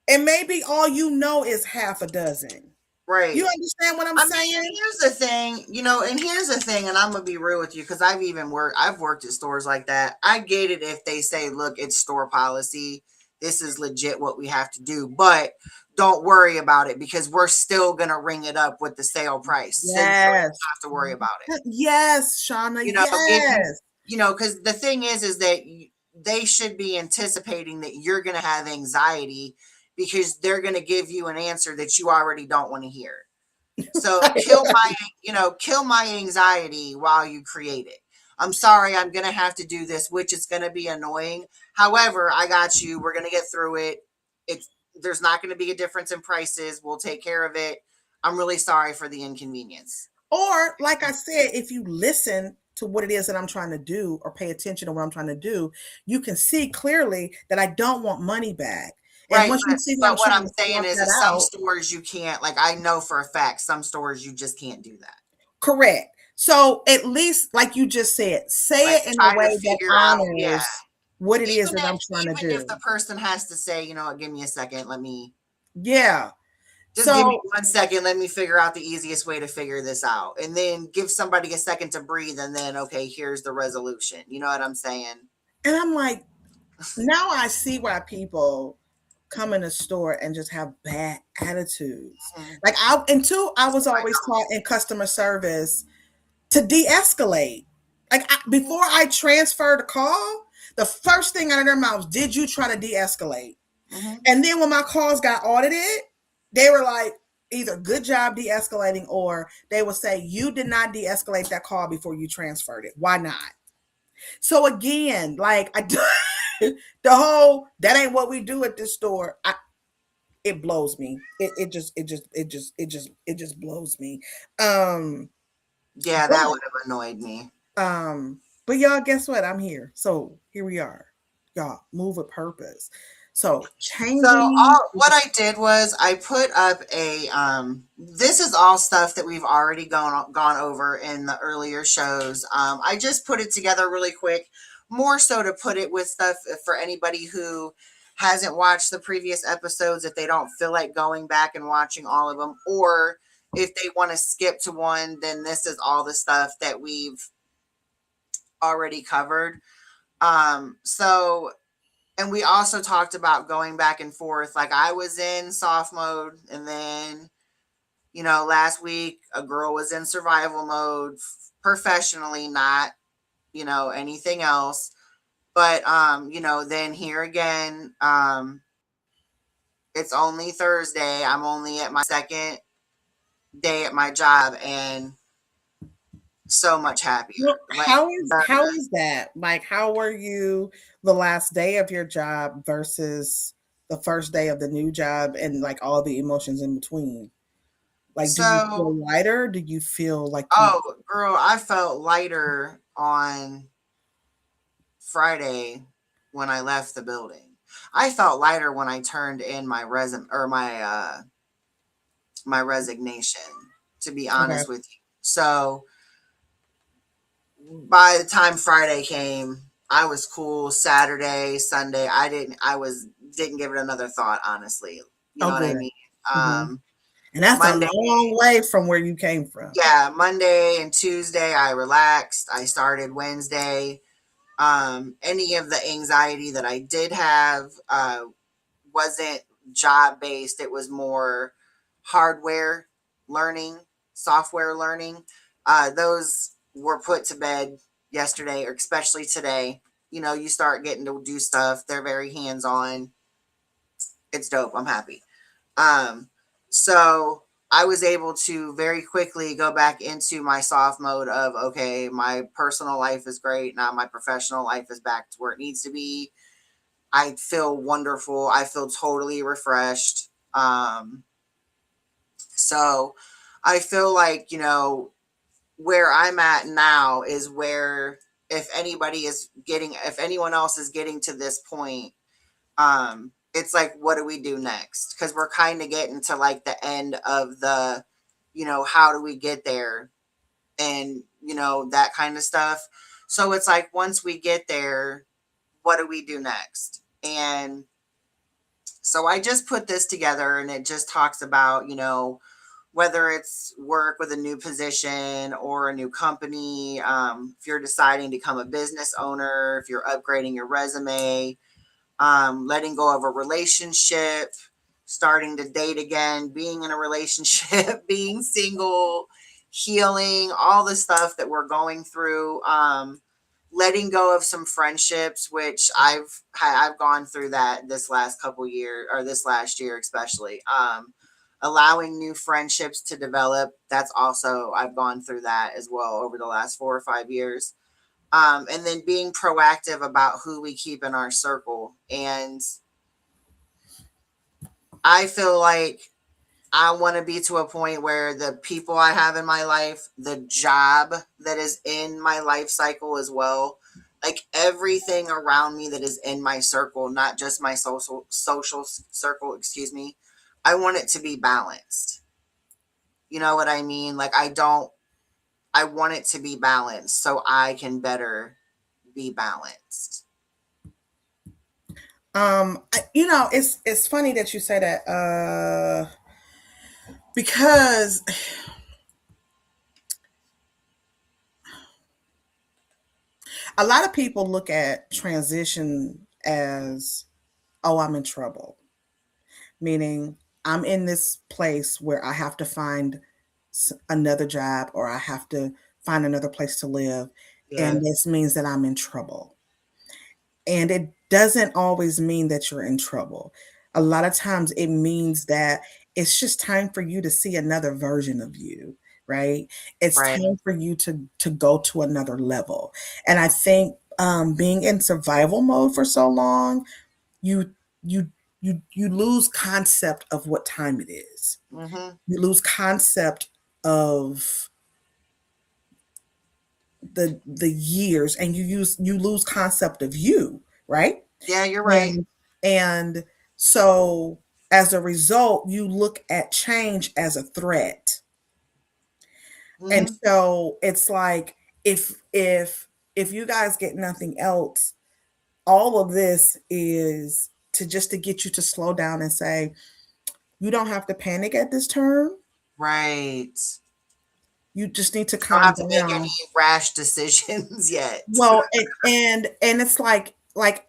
S2: And maybe all you know is half a dozen. You
S1: Right.
S2: understand what I'm
S1: I mean,
S2: saying?
S1: here's the thing, and here's the thing, and I'm gonna be real with you because I've worked at stores like that. I get it if they say, look, it's store policy. This is legit what we have to do, but don't worry about it because we're still gonna ring it up with the sale price. So you don't even
S2: Yes.
S1: have to worry about it.
S2: Yes, Shauna.
S1: Give you,
S2: Yes.
S1: because the thing is that they should be anticipating that you're gonna have anxiety because they're gonna give you an answer that you already don't want to hear. So kill my anxiety while you create it. I'm sorry, I'm gonna have to do this, which is gonna be annoying. However, I got you. We're gonna get through it. It's There's not gonna be a difference in prices. We'll take care of it. I'm really sorry for the inconvenience.
S2: Or, like I said, if you listen to what it is that I'm trying to do or pay attention to what I'm trying to do, you can see clearly that I don't want money back. And
S1: Right,
S2: once you see that I'm
S1: but what
S2: trying
S1: I'm
S2: to
S1: saying
S2: swap
S1: is
S2: that
S1: some
S2: out,
S1: stores you can't, like I know for a fact some stores you just can't do that.
S2: correct. So at least, like you just said, say
S1: Like
S2: it in a
S1: try
S2: way
S1: to
S2: that
S1: figure out, yeah.
S2: honors what it is
S1: Even
S2: that I'm
S1: if
S2: trying to
S1: even if the
S2: do.
S1: person has to say, give me a second, let me
S2: Yeah.
S1: just give me
S2: So,
S1: 1 second, let me figure out the easiest way to figure this out. And then give somebody a second to breathe and then okay, here's the resolution. You know what I'm saying?
S2: and I'm like, now I see why people come in a store and just have bad attitudes.
S1: Mhm.
S2: Like until I
S1: Oh
S2: was
S1: my
S2: always taught in customer service to de-escalate. Like before I transferred a call, the first thing out of their mouths, did you try to de-escalate?
S1: God. Hmm.
S2: And then when my calls got audited, they were like, either good job de-escalating, or they would say, you did not de-escalate that call before you transferred it. Why not? So again, like the whole that ain't what we do at this store. It blows me. It just blows me. Um,
S1: Yeah,
S2: but
S1: that would have annoyed me.
S2: but y'all, guess what? I'm here. So here we are. Y'all move with purpose. So
S1: So
S2: changing.
S1: all what I did was I put up a this is all stuff that we've already gone over in the earlier shows. I just put it together really quick, more so to put it with stuff for anybody who hasn't watched the previous episodes if they don't feel like going back and watching all of them, or if they want to skip to one, then this is all the stuff that we've already covered. So and we also talked about going back and forth. Like I was in soft mode, and then last week a girl was in survival mode, professionally, not anything else. But then here again, it's only Thursday. I'm only at my second day at my job, and so much happier.
S2: Well,
S1: Like
S2: how is that? Like, how were you the last day of your job versus the first day of the new job, and like all the emotions in between? Like, do you feel
S1: so,
S2: lighter? Do you feel like you?
S1: oh girl, I felt lighter on Friday when I left the building. I felt lighter when I turned in my resume or my resignation, to be
S2: Okay.
S1: honest with you. So by the time Friday came, I was cool. Saturday, Sunday, didn't give it another thought, honestly. You know
S2: Oh,
S1: what I
S2: good.
S1: mean?
S2: Hmm.
S1: Um
S2: And that's a
S1: Monday,
S2: long way from where you came from.
S1: yeah, Monday and Tuesday I relaxed. I started Wednesday. Any of the anxiety that I did have wasn't job based. It was more hardware learning, software learning. Those were put to bed yesterday, or especially today. You start getting to do stuff. They're very hands on. It's dope. I'm happy. Um, so I was able to very quickly go back into my soft mode of okay, my personal life is great. Now my professional life is back to where it needs to be. I feel wonderful. I feel totally refreshed. So I feel like, where I'm at now is where if anyone else is getting to this point, it's like, what do we do next? Because we're kind of getting to like the end of the, how do we get there? And, that kind of stuff. So it's like, once we get there, what do we do next? And so I just put this together and it just talks about, whether it's work with a new position or a new company, if you're deciding to become a business owner, if you're upgrading your resume, letting go of a relationship, starting to date again, being in a relationship, being single, healing, all the stuff that we're going through. Letting go of some friendships, which I've gone through that this last couple years, or this last year especially. Allowing new friendships to develop. That's also, I've gone through that as well over the last 4 or 5 years. And then being proactive about who we keep in our circle. And I feel like I want to be to a point where the people I have in my life, the job that is in my life cycle as well, like everything around me that is in my circle, not just my social circle, excuse me. I want it to be balanced. You know what I mean? Like I want it to be balanced so I can better be balanced.
S2: It's funny that you say that, because a lot of people look at transition as, oh, I'm in trouble, meaning I'm in this place where I have to find another job, or I have to find another place to live,
S1: Yeah.
S2: and this means that I'm in trouble. And it doesn't always mean that you're in trouble. A lot of times it means that it's just time for you to see another version of you, right? It's
S1: Right.
S2: time for you to go to another level. And I think, being in survival mode for so long, you you you lose concept of what time it is.
S1: Mm-hmm.
S2: You lose concept of the years, and you lose concept of you, right?
S1: Yeah, you're right.
S2: And so as a result, you look at change as a threat. And
S1: Mm-hmm.
S2: so it's like, if you guys get nothing else, all of this is to get you to slow down and say, you don't have to panic at this turn.
S1: Right.
S2: You just need to
S1: Don't
S2: calm
S1: have to make any
S2: down.
S1: rash decisions yet.
S2: Well, and it's like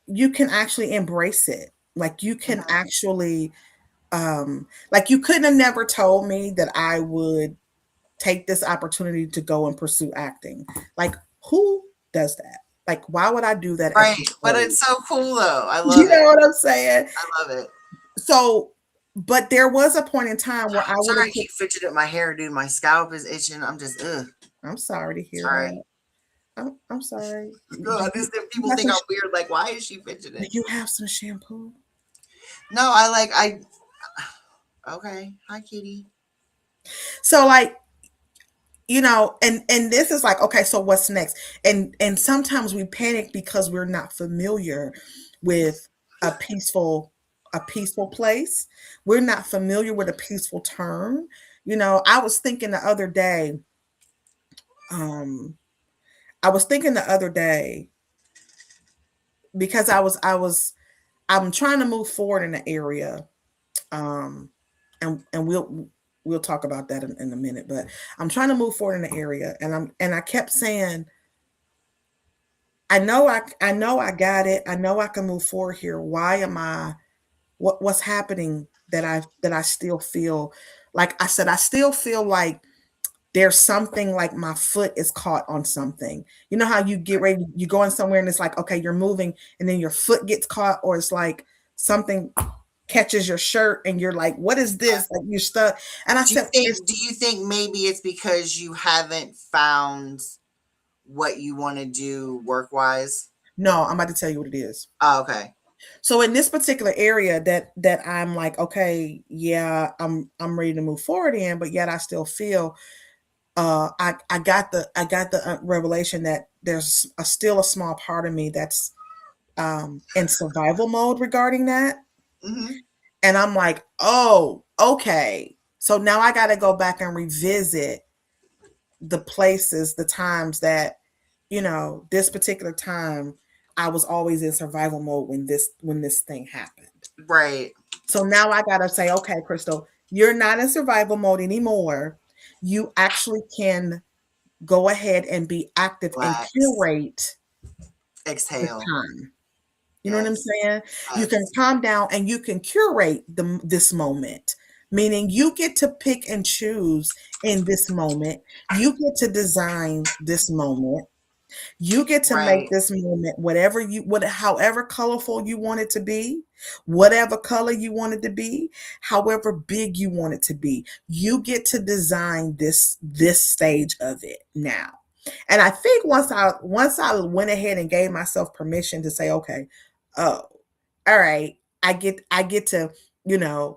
S2: you can actually embrace it. Like you can
S1: Mhm.
S2: actually, like you couldn't have never told me that I would take this opportunity to go and pursue acting. Like, who does that? Like, why would I do that at
S1: Right.
S2: this
S1: But
S2: age?
S1: it's so cool though. I
S2: You
S1: love
S2: know
S1: it.
S2: what I'm saying?
S1: I love it.
S2: So, but there was a point in time where I would
S1: Sorry,
S2: have
S1: I
S2: put,
S1: keep fidgeting my hair, dude. My scalp is itching. I'm just ugh.
S2: I'm sorry to hear
S1: Sorry.
S2: that. I'm sorry.
S1: God, this
S2: You
S1: people
S2: have
S1: think
S2: some,
S1: I'm weird. Like, why is she
S2: do
S1: fidgeting?
S2: you have some shampoo?
S1: No, I like I. Okay, hi, kitty.
S2: So like, and this is like, okay, so what's next? And sometimes we panic because we're not familiar with a peaceful place. We're not familiar with a peaceful term. I was thinking the other day, um I was thinking the other day because I'm trying to move forward in the area, um and we'll talk about that in a minute, but I'm trying to move forward in the area, and I kept saying, I know I got it. I know I can move forward here. Why am I what's happening that I still feel, like I said, I still feel like there's something, like my foot is caught on something. You know how you get ready, you go in somewhere and it's like, okay, you're moving and then your foot gets caught, or it's like something catches your shirt and you're like, what is this? Like you're stuck. And I
S1: Do you
S2: said,
S1: think?
S2: it's
S1: Do you think maybe it's because you haven't found what you want to do work wise?
S2: no, I'm about to tell you what it is.
S1: Oh, okay.
S2: So in this particular area that I'm like, okay, yeah, I'm ready to move forward in, but yet I still feel, I got the revelation that there's still a small part of me that's, in survival mode regarding that.
S1: Mm-hmm.
S2: And I'm like, oh, okay. So now I got to go back and revisit the places, the times that, this particular time I was always in survival mode when this thing happened.
S1: Right.
S2: So now I got to say, okay, Crystal, you're not in survival mode anymore. You actually can go ahead and be active and
S1: Relax.
S2: curate the
S1: Exhale.
S2: time. You know what I'm
S1: Yes.
S2: saying? You can
S1: Yes.
S2: calm down and you can curate this moment, meaning you get to pick and choose in this moment. You get to design this moment. You get to make
S1: Right.
S2: this moment however colorful you want it to be, whatever color you want it to be, however big you want it to be. You get to design this stage of it now. And I think once I went ahead and gave myself permission to say, okay, oh, all right, I get to,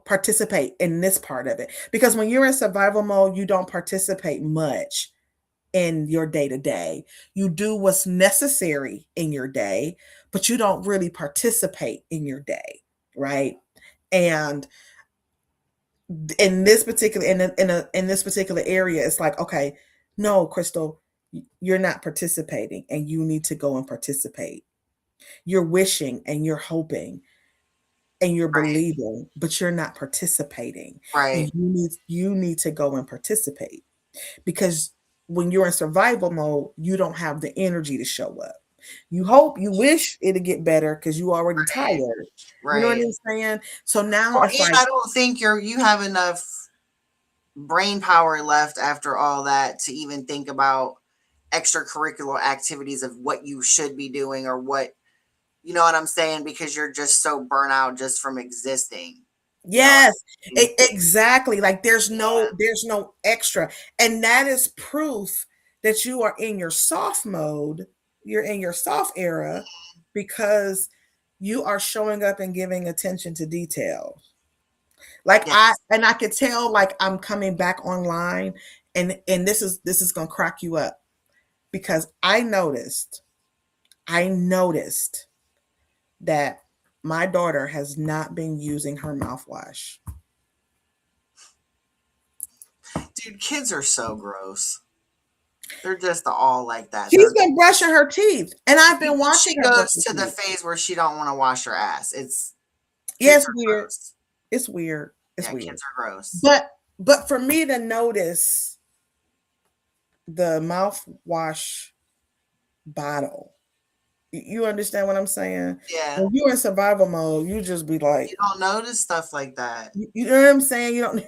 S2: participate in this part of it. Because when you're in survival mode, you don't participate much in your day to day. You do what's necessary in your day, but you don't really participate in your day, right? And in this particular area, it's like, okay, no, Crystal, You're not participating, and you need to go and participate. You're wishing and you're hoping and you're believing, but you're not participating. And
S1: Right.
S2: you need to go and participate, because when you're in survival mode, you don't have the energy to show up. You hope, you wish it'll get better because you already
S1: Right.
S2: tired. You know what
S1: Right.
S2: I'm saying? So now
S1: Well,
S2: it's
S1: and
S2: like,
S1: I don't think you have enough brain power left after all that to even think about extracurricular activities of what you should be doing or what, you know what I'm saying, because you're just so burnt out just from existing. You know what
S2: yes,
S1: I mean?
S2: exactly. Like
S1: Yeah.
S2: there's no extra. And that is proof that you are in your soft mode. You're in your soft era, because you are showing up and giving attention to detail. Like
S1: Yes.
S2: I could tell, like I'm coming back online, and this is going to crack you up, because I noticed that my daughter has not been using her mouthwash.
S1: Dude, kids are so gross. They're just all like that.
S2: She's been brushing her teeth, and I've been watching
S1: She
S2: her brush
S1: goes
S2: her
S1: to the
S2: teeth.
S1: phase where she don't want to wash her ass. It's
S2: Yeah,
S1: kids
S2: it's
S1: are
S2: weird.
S1: gross.
S2: It's weird. It's
S1: Yeah,
S2: weird.
S1: kids are gross.
S2: But for me to notice the mouthwash bottle, you understand what I'm saying?
S1: Yeah.
S2: When you're in survival mode, you just be like,
S1: You don't notice stuff like that.
S2: you know what I'm saying? You don't.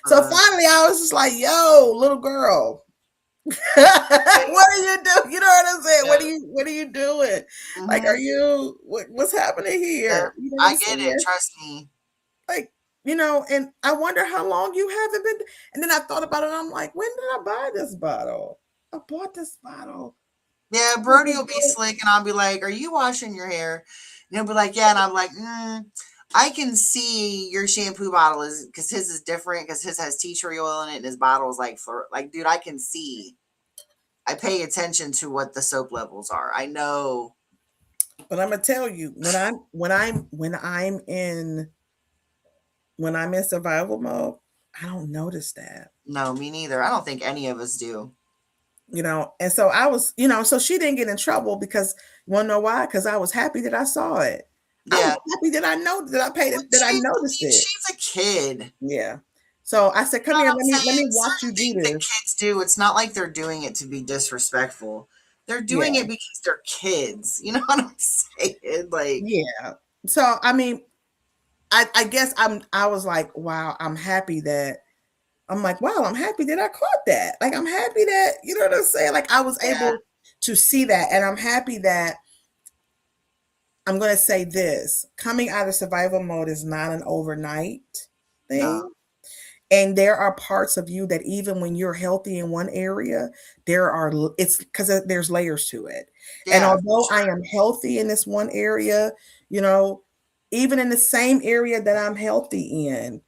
S2: So
S1: Uh,
S2: finally, I was just like, "Yo, little girl, what are you doing? You know what I'm saying?
S1: yeah.
S2: What are you doing? Like, are
S1: Mm-hmm.
S2: you what's happening
S1: Yeah.
S2: here? You know what
S1: I
S2: I'm
S1: get it.
S2: saying?
S1: Trust me.
S2: Like, and I wonder how long you haven't been. And then I thought about it. And I'm like, when did I buy this bottle? I bought this bottle.
S1: Yeah, Brody will be slick, and I'll be like, "Are you washing your hair?" And he'll be like, "Yeah," and I'm like, "I can see your shampoo bottle is because his is different because his has tea tree oil in it, and his bottle is like for like, dude, I can see. I pay attention to what the soap levels are. I know.
S2: But I'm gonna tell you, when I'm in survival mode, I don't notice that.
S1: No, me neither. I don't think any of us do.
S2: And so I was, so she didn't get in trouble, because you want to know why? Because I was happy that I saw it. I was
S1: Yeah,
S2: happy that I know that I paid
S1: but
S2: it, that I noticed it.
S1: she's a kid.
S2: Yeah. So I said,
S1: You
S2: "Come
S1: know
S2: here,
S1: what I'm
S2: let me
S1: saying?
S2: watch you
S1: Certain
S2: do
S1: things that
S2: this."
S1: kids do, it's not like they're doing it to be disrespectful. They're doing
S2: Yeah.
S1: it because they're kids. You know what I'm saying? Like,
S2: Yeah. So I mean, I guess I was like, wow, I'm happy that I caught that. Like, I'm happy that, you know what I'm saying? Like, I was
S1: yeah,
S2: able to see that. And I'm happy that, I'm going to say this, coming out of survival mode is not an overnight
S1: no,
S2: thing. And there are parts of you that, even when you're healthy in one area, it's because there's layers to it. And
S1: yeah, for
S2: although I
S1: sure.
S2: am healthy in this one area, you know, even in the same area that I'm healthy in,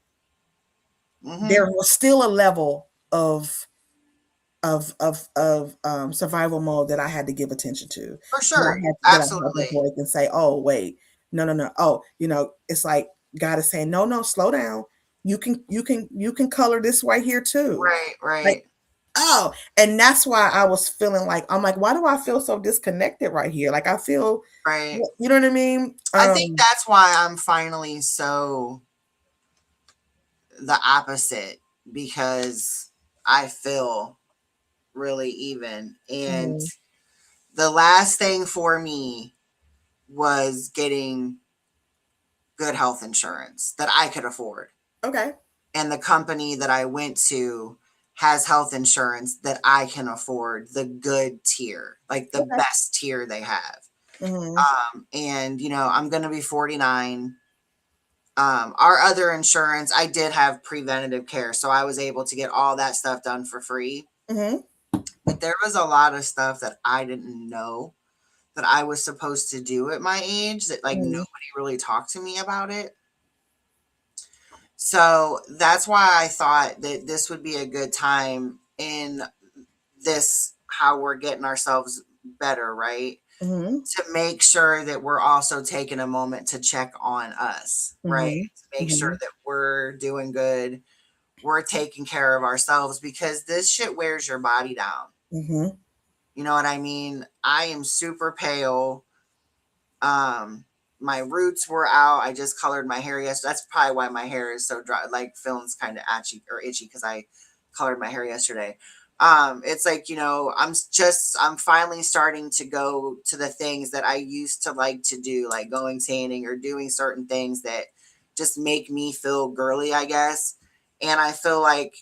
S2: there
S1: Hmm.
S2: was still a level of survival mode that I had to give attention to,
S1: For sure,
S2: that I had to
S1: absolutely.
S2: break and say, "Oh, wait, no, no, no. Oh, it's like God is saying, no, no, slow down. You can color this right here too."
S1: Right,
S2: Like,
S1: right,
S2: oh, and that's why I was feeling like, I'm like, why do I feel so disconnected right here? Like, I feel,
S1: right.
S2: you know what I mean?
S1: I think that's why I'm finally so the opposite because I feel really even. And
S2: Mhm.
S1: the last thing for me was getting good health insurance that I could afford.
S2: Okay,
S1: And the company that I went to has health insurance that I can afford, the good tier, like the
S2: okay,
S1: best tier they have.
S2: hmm,
S1: And I'm going to be 49. Our other insurance, I did have preventative care, so I was able to get all that stuff done for free.
S2: hmm,
S1: But there was a lot of stuff that I didn't know that I was supposed to do at my age that like
S2: hmm,
S1: nobody really talked to me about it. So that's why I thought that this would be a good time in this how we're getting ourselves better, right?
S2: hmm,
S1: To make sure that we're also taking a moment to check on us, right?
S2: hmm,
S1: To make sure
S2: hmm,
S1: that we're doing good, we're taking care of ourselves because this shit wears your body down.
S2: hmm.
S1: You know what I mean? I am super pale. Um, my roots were out. I just colored my hair yesterday. That's probably why my hair is so dry, like feels kind of itchy or itchy because I colored my hair yesterday. It's like, I'm finally starting to go to the things that I used to like to do, like going tanning or doing certain things that just make me feel girly, I guess. And I feel like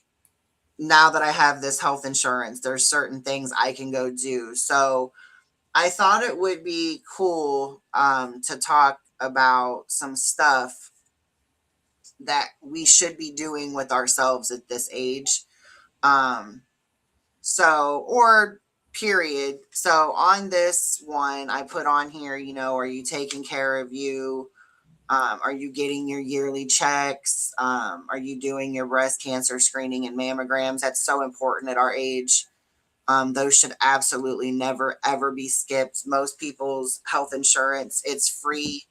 S1: now that I have this health insurance, there's certain things I can go do. So I thought it would be cool to talk about some stuff that we should be doing with ourselves at this age. Um, or period. So on this one, I put on here, are you taking care of you? Are you getting your yearly checks? Are you doing your breast cancer screening and mammograms? That's so important at our age. Those should absolutely never, ever be skipped. Most people's health insurance, it's free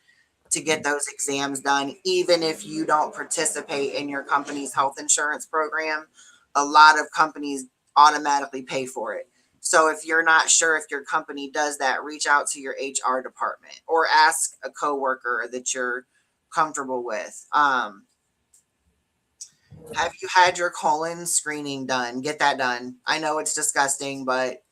S1: to get those exams done, even if you don't participate in your company's health insurance program. A lot of companies automatically pay for it. So if you're not sure if your company does that, reach out to your HR department or ask a coworker that you're comfortable with. Have you had your colon screening done? Get that done. I know it's disgusting, but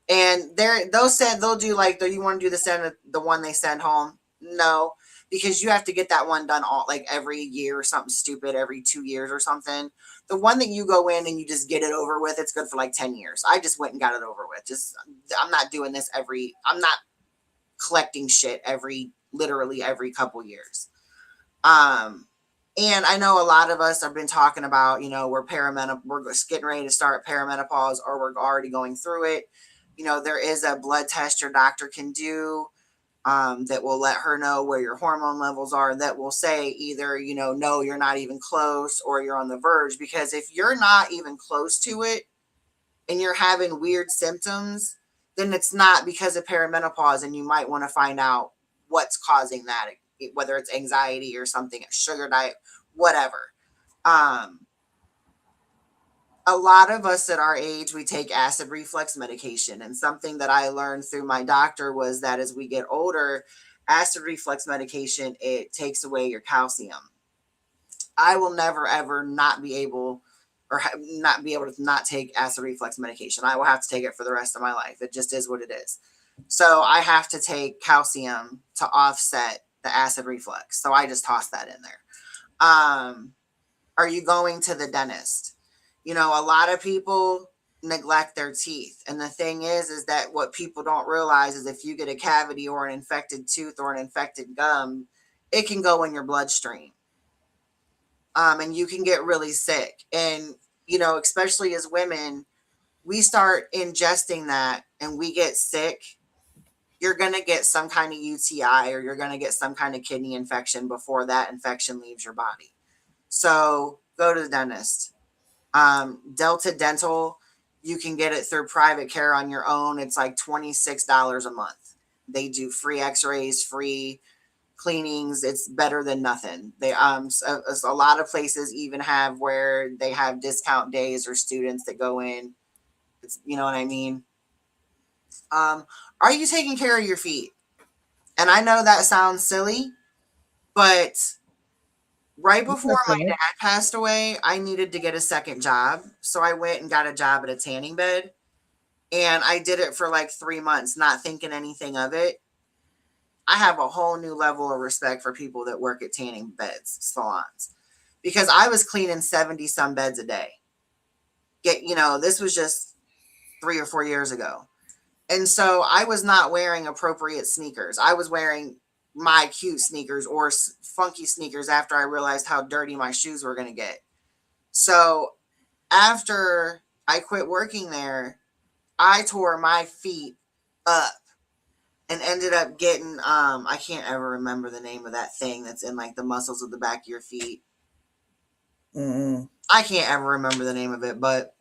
S1: those said they'll do like you want to do the one they send home. No, because you have to get that one done all like every year or something stupid, every 2 years or something. The one that you go in and you just get it over with, it's good for like 10 years. I just went and got it over with. I'm not doing this I'm not collecting shit literally every couple years. Um, and I know a lot of us have been talking about, we're just getting ready to start perimenopause or we're already going through it. There is a blood test your doctor can do that will let her know where your hormone levels are, that will say either, no, you're not even close or you're on the verge. Because if you're not even close to it and you're having weird symptoms, then it's not because of perimenopause, and you might want to find out what's causing that, whether it's anxiety or something, sugar diet, whatever. Um, a lot of us at our age, we take acid reflux medication. And something that I learned through my doctor was that as we get older, acid reflux medication, it takes away your calcium. I will never ever not be able not be able to not take acid reflux medication. I will have to take it for the rest of my life. It just is what it is. So I have to take calcium to offset the acid reflux. So I just toss that in there. Um, are you going to the dentist? A lot of people neglect their teeth. And the thing is that what people don't realize is if you get a cavity or an infected tooth or an infected gum, it can go in your bloodstream. And you can get really sick. And, especially as women, we start ingesting that and we get sick. You're going to get some kind of UTI or you're going to get some kind of kidney infection before that infection leaves your body. So go to the dentist. Delta Dental, you can get it through private care on your own. It's like $26 a month. They do free x-rays, free cleanings. It's better than nothing. A lot of places even have where they have discount days or students that go in. You know what I mean? Um, are you taking care of your feet? And I know that sounds silly, but right before my
S2: Okay.
S1: dad passed away, I needed to get a second job. So I went and got a job at a tanning bed. And I did it for like 3 months, not thinking anything of it. I have a whole new level of respect for people that work at tanning beds, salons, because I was cleaning 70 some beds a day. This was just 3 or 4 years ago. And so I was not wearing appropriate sneakers. I was wearing my cute sneakers or funky sneakers after I realized how dirty my shoes were going to get. So after I quit working there, I tore my feet up and ended up getting I can't ever remember the name of that thing that's in like the muscles of the back of your feet.
S2: Mm-mm.
S1: I can't ever remember the name of it, but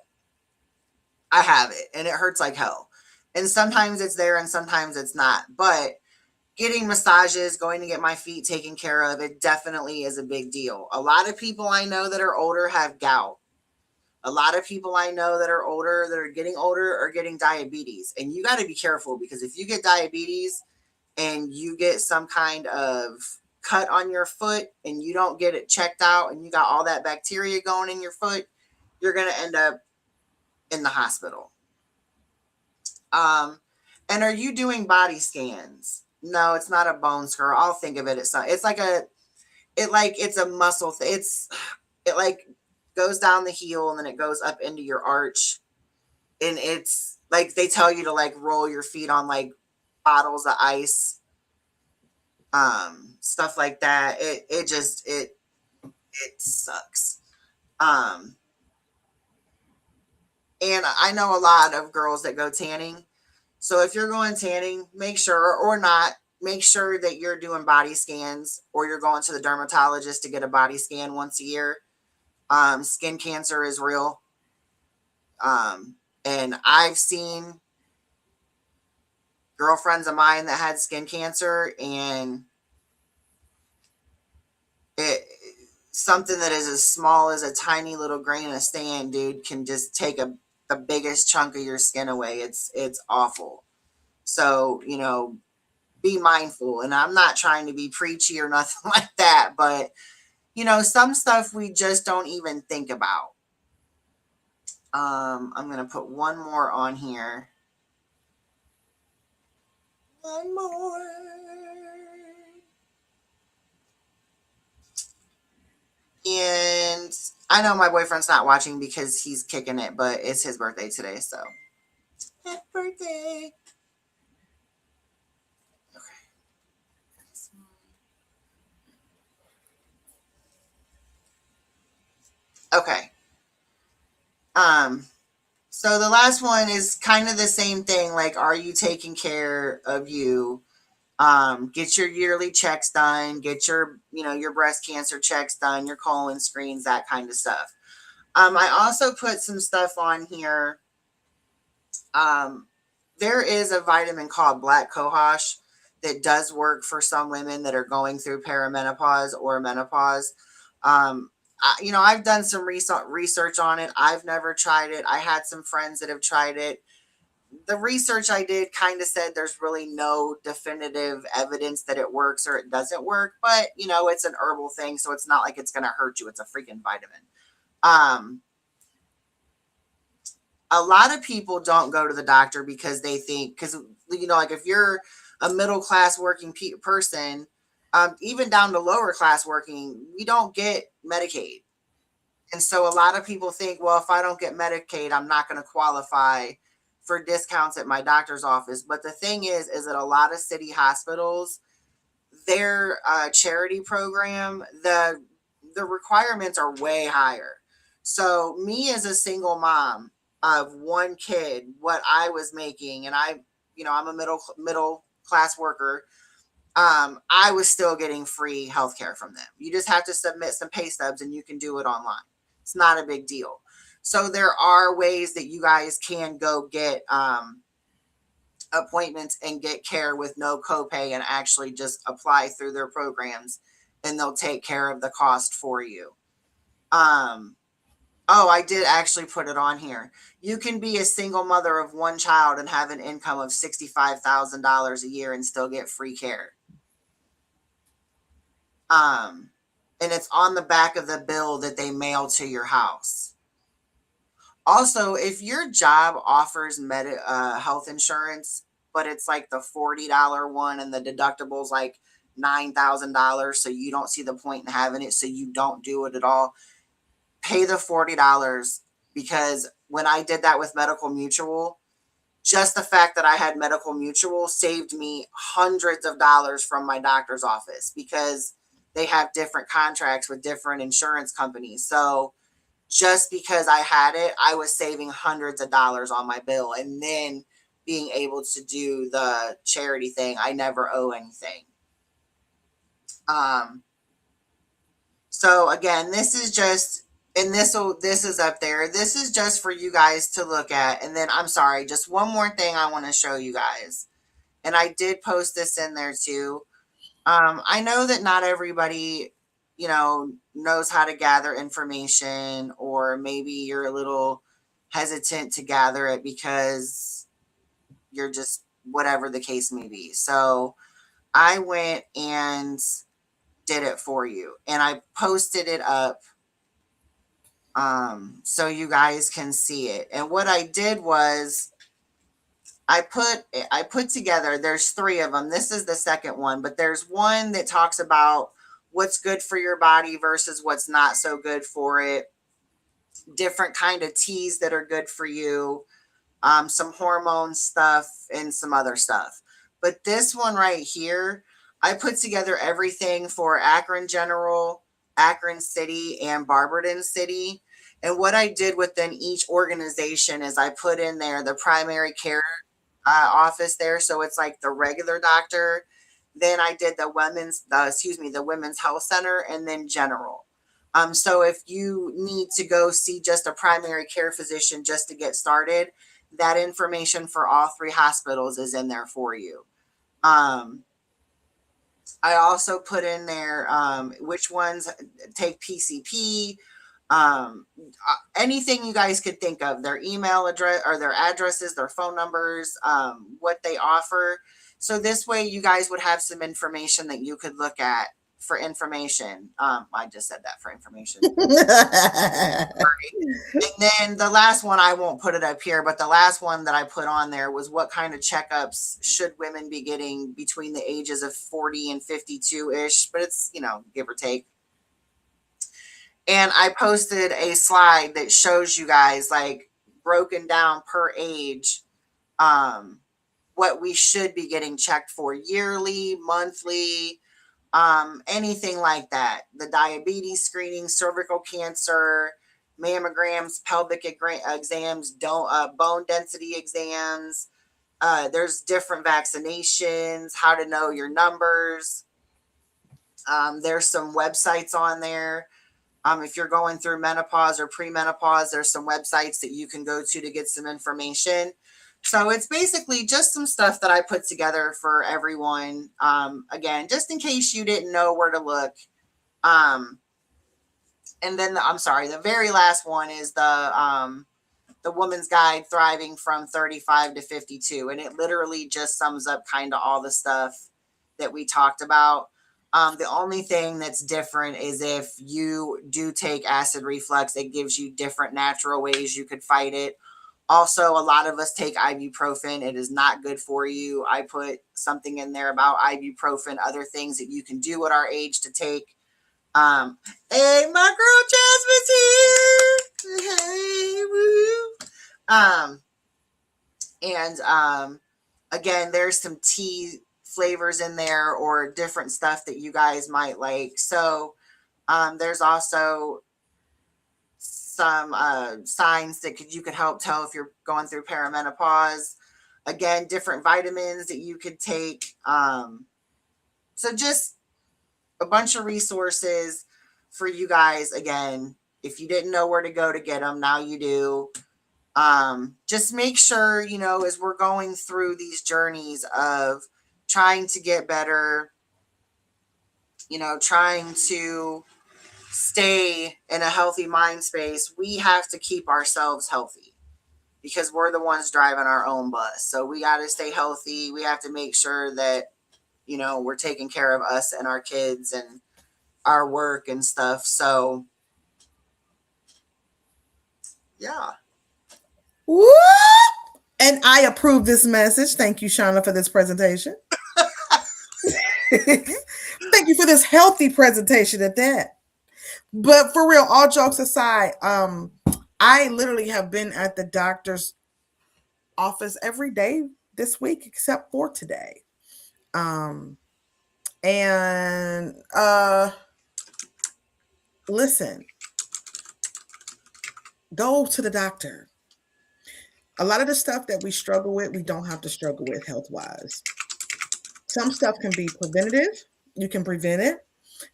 S1: I have it and it hurts like hell. And sometimes it's there and sometimes it's not. But getting massages, going to get my feet taken care of, it definitely is a big deal. A lot of people I know that are older have gout. A lot of people I know that are older, that are getting older, are getting diabetes. And you got to be careful, because if you get diabetes and you get some kind of cut on your foot and you don't get it checked out and you got all that bacteria going in your foot, you're going to end up in the hospital. Um, and are you doing body scans? No, it's not a bone scar. I'll think of it as something. It's like it's a muscle. It like goes down the heel and then it goes up into your arch. And it's like they tell you to like roll your feet on like bottles of ice, stuff like that. It sucks. Um, and I know a lot of girls that go tanning. So if you're going tanning, make sure, or not, make sure that you're doing body scans, or you're going to the dermatologist to get a body scan once a year. Skin cancer is real. And I've seen girlfriends of mine that had skin cancer, and it something that is as small as a tiny little grain of sand, dude, can just take the biggest chunk of your skin away. It's awful. So, be mindful. And I'm not trying to be preachy or nothing like that, but some stuff we just don't even think about. I'm gonna put one more on here. One more. And I know my boyfriend's not watching because he's kicking it, but it's his birthday today, so happy birthday. Okay. Um, so the last one is kind of the same thing. Like, are you taking care of you? Get your yearly checks done, get your breast cancer checks done, your colon screens, that kind of stuff. I also put some stuff on here. Um, there is a vitamin called black cohosh that does work for some women that are going through perimenopause or menopause. I've done some research on it. I've never tried it. I had some friends that have tried it. The research I did kind of said there's really no definitive evidence that it works or it doesn't work, but it's an herbal thing, so it's not like it's going to hurt you. It's a freaking vitamin. Um, a lot of people don't go to the doctor because they think, because like if you're a middle class working person, even down to lower class working, we don't get Medicaid. And so a lot of people think, well, if I don't get Medicaid, I'm not going to qualify for discounts at my doctor's office. But the thing is that a lot of city hospitals, their charity program, the requirements are way higher. So me as a single mom of one kid, what I was making, and I'm a middle class worker. I was still getting free healthcare from them. You just have to submit some pay stubs and you can do it online. It's not a big deal. So there are ways that you guys can go get appointments and get care with no copay and actually just apply through their programs, and they'll take care of the cost for you. Um, oh, I did actually put it on here. You can be a single mother of one child and have an income of $65,000 a year and still get free care. Um, and it's on the back of the bill that they mail to your house. Also, if your job offers health insurance, but it's like the $40 one and the deductible's like $9,000, so you don't see the point in having it, so you don't do it at all, pay the $40, because when I did that with Medical Mutual, just the fact that I had Medical Mutual saved me hundreds of dollars from my doctor's office, because they have different contracts with different insurance companies. So just because I had it, I was saving hundreds of dollars on my bill, and then being able to do the charity thing. I never owe anything. Um, so again, this is just, and this is up there. This is just for you guys to look at. And then I'm sorry, just one more thing I want to show you guys. And I did post this in there too. I know that not everybody knows how to gather information, or maybe you're a little hesitant to gather it because you're just whatever the case may be. So I went and did it for you, and I posted it up so you guys can see it. And what I did was I put together, there's three of them. This is the second one, but there's one that talks about what's good for your body versus what's not so good for it, different kind of teas that are good for you, some hormone stuff, and some other stuff. But this one right here, I put together everything for Akron General, Akron City, and Barberton City. And what I did within each organization is I put in there the primary care office there, so it's like the regular doctor. Then I did the women's health center, and then general. So if you need to go see just a primary care physician just to get started, that information for all three hospitals is in there for you. Um, I also put in there which ones take PCP, anything you guys could think of, their email address or their addresses, their phone numbers, what they offer. So this way you guys would have some information that you could look at for information. I just said that for information. And then the last one, I won't put it up here, but the last one that I put on there was what kind of checkups should women be getting between the ages of 40 and 52 ish, but it's, give or take. And I posted a slide that shows you guys like broken down per age, um, what we should be getting checked for yearly, monthly, anything like that. The diabetes screening, cervical cancer, mammograms, pelvic exams, bone density exams. There's different vaccinations, how to know your numbers. There's some websites on there. If you're going through menopause or premenopause, there's some websites that you can go to get some information. So it's basically just some stuff that I put together for everyone. Again, just in case you didn't know where to look. Um, and then I'm sorry, the very last one is the Woman's Guide Thriving from 35 to 52, and it literally just sums up kind of all the stuff that we talked about. The only thing that's different is if you do take acid reflux, it gives you different natural ways you could fight it. Also, a lot of us take ibuprofen. It is not good for you. I put something in there about ibuprofen, other things that you can do at our age to take. Um, hey, my girl Jasmine's here. Hey, woo. Um, and again, there's some tea flavors in there or different stuff that you guys might like. So there's also some signs that you could help tell if you're going through perimenopause. Again, different vitamins that you could take. So just a bunch of resources for you guys. Again, if you didn't know where to go to get them, now you do. Just make sure, as we're going through these journeys of trying to get better, trying to stay in a healthy mind space, we have to keep ourselves healthy because we're the ones driving our own bus. So we got to stay healthy. We have to make sure that, we're taking care of us and our kids and our work and stuff. So, yeah.
S2: Woo! And I approve this message. Thank you, Shauna, for this presentation. Thank you for this healthy presentation at that. But for real, all jokes aside, I literally have been at the doctor's office every day this week except for today. And listen, go to the doctor. A lot of the stuff that we struggle with, we don't have to struggle with health wise. Some stuff can be preventative. You can prevent it.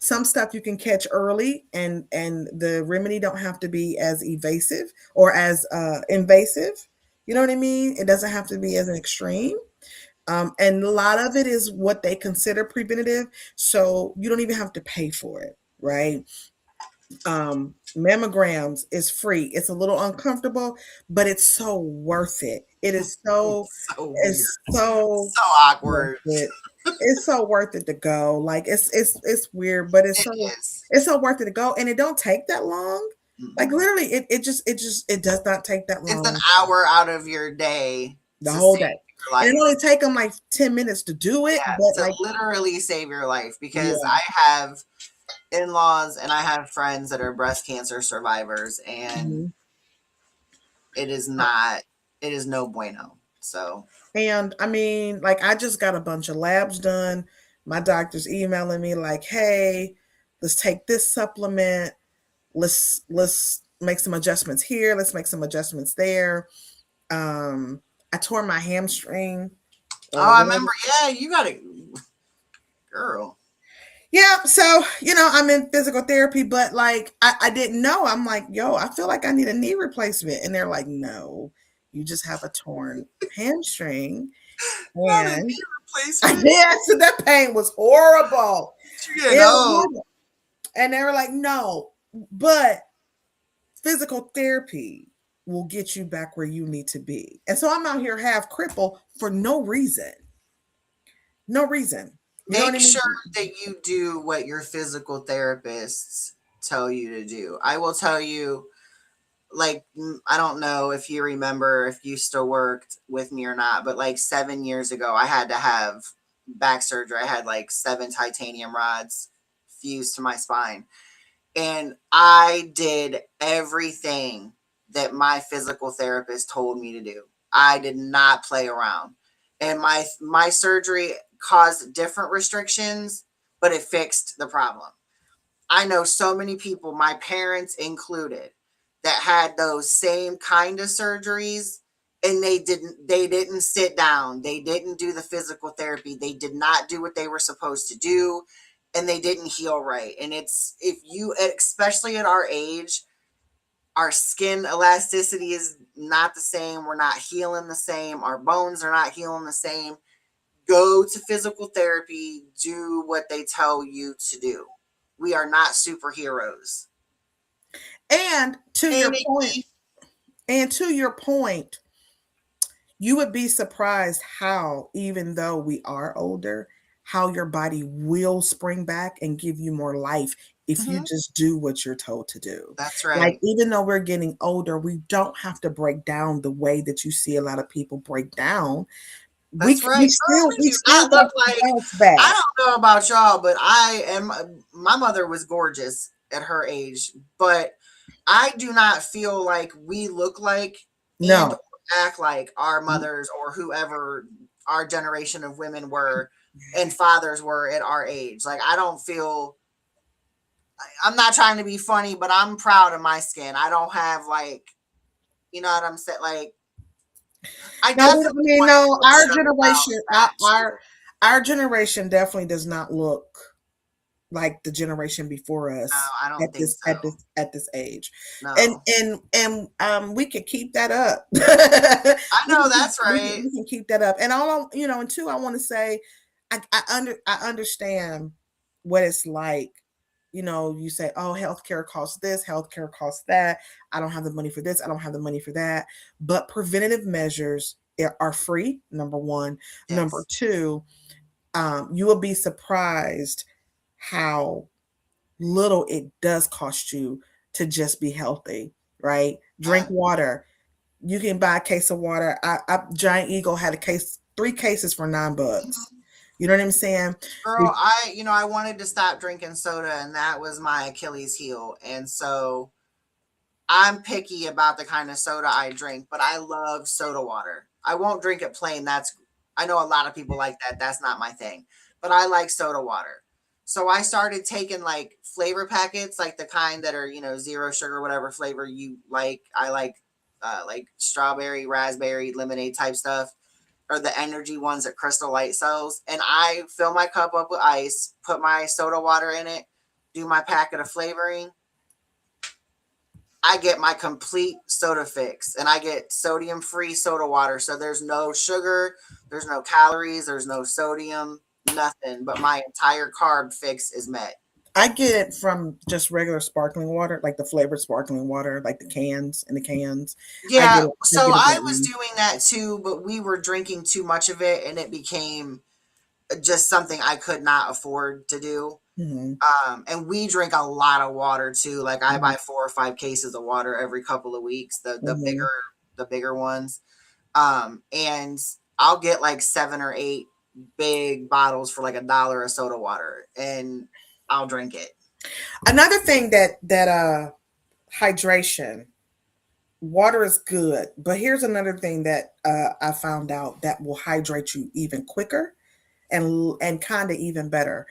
S2: Some stuff you can catch early, and the remedy don't have to be as evasive or as invasive. You know what I mean? It doesn't have to be as an extreme. And a lot of it is what they consider preventative. So you don't even have to pay for it. right? Mammograms is free. It's a little uncomfortable, but it's so worth it. It is so,
S1: So weird.
S2: it's so
S1: So
S2: worth
S1: awkward.
S2: it. It's so worth it to go. Like it's weird, but
S1: It is.
S2: it's so worth it to go, and it don't take that long. Like
S1: Mm-mm.
S2: literally, it does not take that
S1: It's an
S2: long.
S1: hour out of your day
S2: The
S1: to
S2: whole
S1: save
S2: day,
S1: your
S2: and it
S1: life.
S2: only take them like 10 minutes to do it.
S1: Yeah,
S2: But
S1: to
S2: like,
S1: literally save your life because
S2: yeah,
S1: I have in-laws and I have friends that are breast cancer survivors and
S2: mhm.
S1: it is not it is no bueno. So,
S2: And I mean, like, I just got a bunch of labs done. My doctor's emailing me like, "Hey, let's take this supplement. Let's make some adjustments here. Let's make some adjustments there." I tore my hamstring
S1: oh, I
S2: whatever.
S1: remember. Yeah, you got it, girl.
S2: Yeah, so I'm in physical therapy, but like I didn't know. I'm like, yo, I feel like I need a knee replacement, and they're like, no, you just have a torn hamstring,
S1: Not a
S2: and
S1: knee
S2: I
S1: replacement.
S2: did. So that pain was horrible.
S1: You getting
S2: It was
S1: old.
S2: horrible. And they were like, no, but physical therapy will get you back where you need to be. And so I'm out here half crippled for no reason. No reason. You know what I
S1: Make
S2: mean?
S1: sure that you do what your physical therapists tell you to do. I will tell you, like, I don't know if you remember if you still worked with me or not, but like 7 years ago, I had to have back surgery. I had like 7 titanium rods fused to my spine. And I did everything that my physical therapist told me to do. I did not play around. And my surgery caused different restrictions, but it fixed the problem. I know so many people, my parents included, that had those same kind of surgeries and they didn't sit down. They didn't do the physical therapy. They did not do what they were supposed to do and they didn't heal right. And it's if you especially at our age, our skin elasticity is not the same. We're not healing the same. Our bones are not healing the same. Go to physical therapy, do what they tell you to do. We are not superheroes.
S2: And to
S1: Hey,
S2: your point,
S1: Nikki.
S2: and to your point, you would be surprised how, even though we are older, how your body will spring back and give you more life if you
S1: Mhm.
S2: just do what you're told to do.
S1: That's
S2: Like,
S1: right.
S2: even though we're getting older, we don't have to break down the way that you see a lot of people break down.
S1: That's right. Girl, we
S2: We
S1: do
S2: still
S1: not
S2: got
S1: look
S2: to
S1: like,
S2: bounce back.
S1: I don't know about y'all, but I am, my mother was gorgeous at her age, but I do not feel like we look like and
S2: No.
S1: act like our mothers or whoever our generation of women were and fathers were at our age. Like, I don't feel, I'm not trying to be funny, but I'm proud of my skin. I don't have like, you know what I'm saying? Like, I
S2: No, I
S1: definitely
S2: mean,
S1: want to
S2: no,
S1: do a show about that too.
S2: our generation definitely does not look like the generation before
S1: No,
S2: us
S1: I don't think so.
S2: at this age.
S1: No.
S2: We could keep that up.
S1: I know that's right.
S2: We can keep that up. And and two, I want to say I understand what it's like. You say, oh, healthcare costs this, healthcare costs that. I don't have the money for this, I don't have the money for that. But preventative measures are free, number one. Number
S1: Yes.
S2: two, you will be surprised how little it does cost you to just be healthy, right? Drink
S1: Yeah.
S2: water. You can buy a case of water. Giant Eagle had a case, 3 cases for $9.
S1: Mhm.
S2: You know what I'm saying?
S1: Girl, I wanted to stop drinking soda and that was my Achilles heel. And so I'm picky about the kind of soda I drink, but I love soda water. I won't drink it plain. I know a lot of people like that. That's not my thing, but I like soda water. So I started taking like flavor packets, like the kind that are, zero sugar, whatever flavor you like. I like strawberry, raspberry, lemonade type stuff, or the energy ones that Crystal Light sells. And I fill my cup up with ice, put my soda water in it, do my packet of flavoring. I get my complete soda fix and I get sodium free soda water. So there's no sugar, there's no calories, there's no sodium, nothing, but my entire carb fix is met.
S2: I get it from just regular sparkling water, like the flavored sparkling water, like the cans in the cans. I
S1: Yeah,
S2: get it. I
S1: so
S2: get it
S1: I
S2: that
S1: was
S2: way.
S1: doing that too, but we were drinking too much of it and it became just something I could not afford to do.
S2: Mm-hmm.
S1: And we drink a lot of water too. Like I
S2: Mm-hmm.
S1: buy 4 or 5 cases of water every couple of weeks,
S2: Mm-hmm.
S1: the bigger ones. And I'll get like 7 or 8 big bottles for like $1 of soda water and I'll drink it.
S2: Another thing that hydration, water is good, but here's another thing that I found out that will hydrate you even quicker and kind of even better.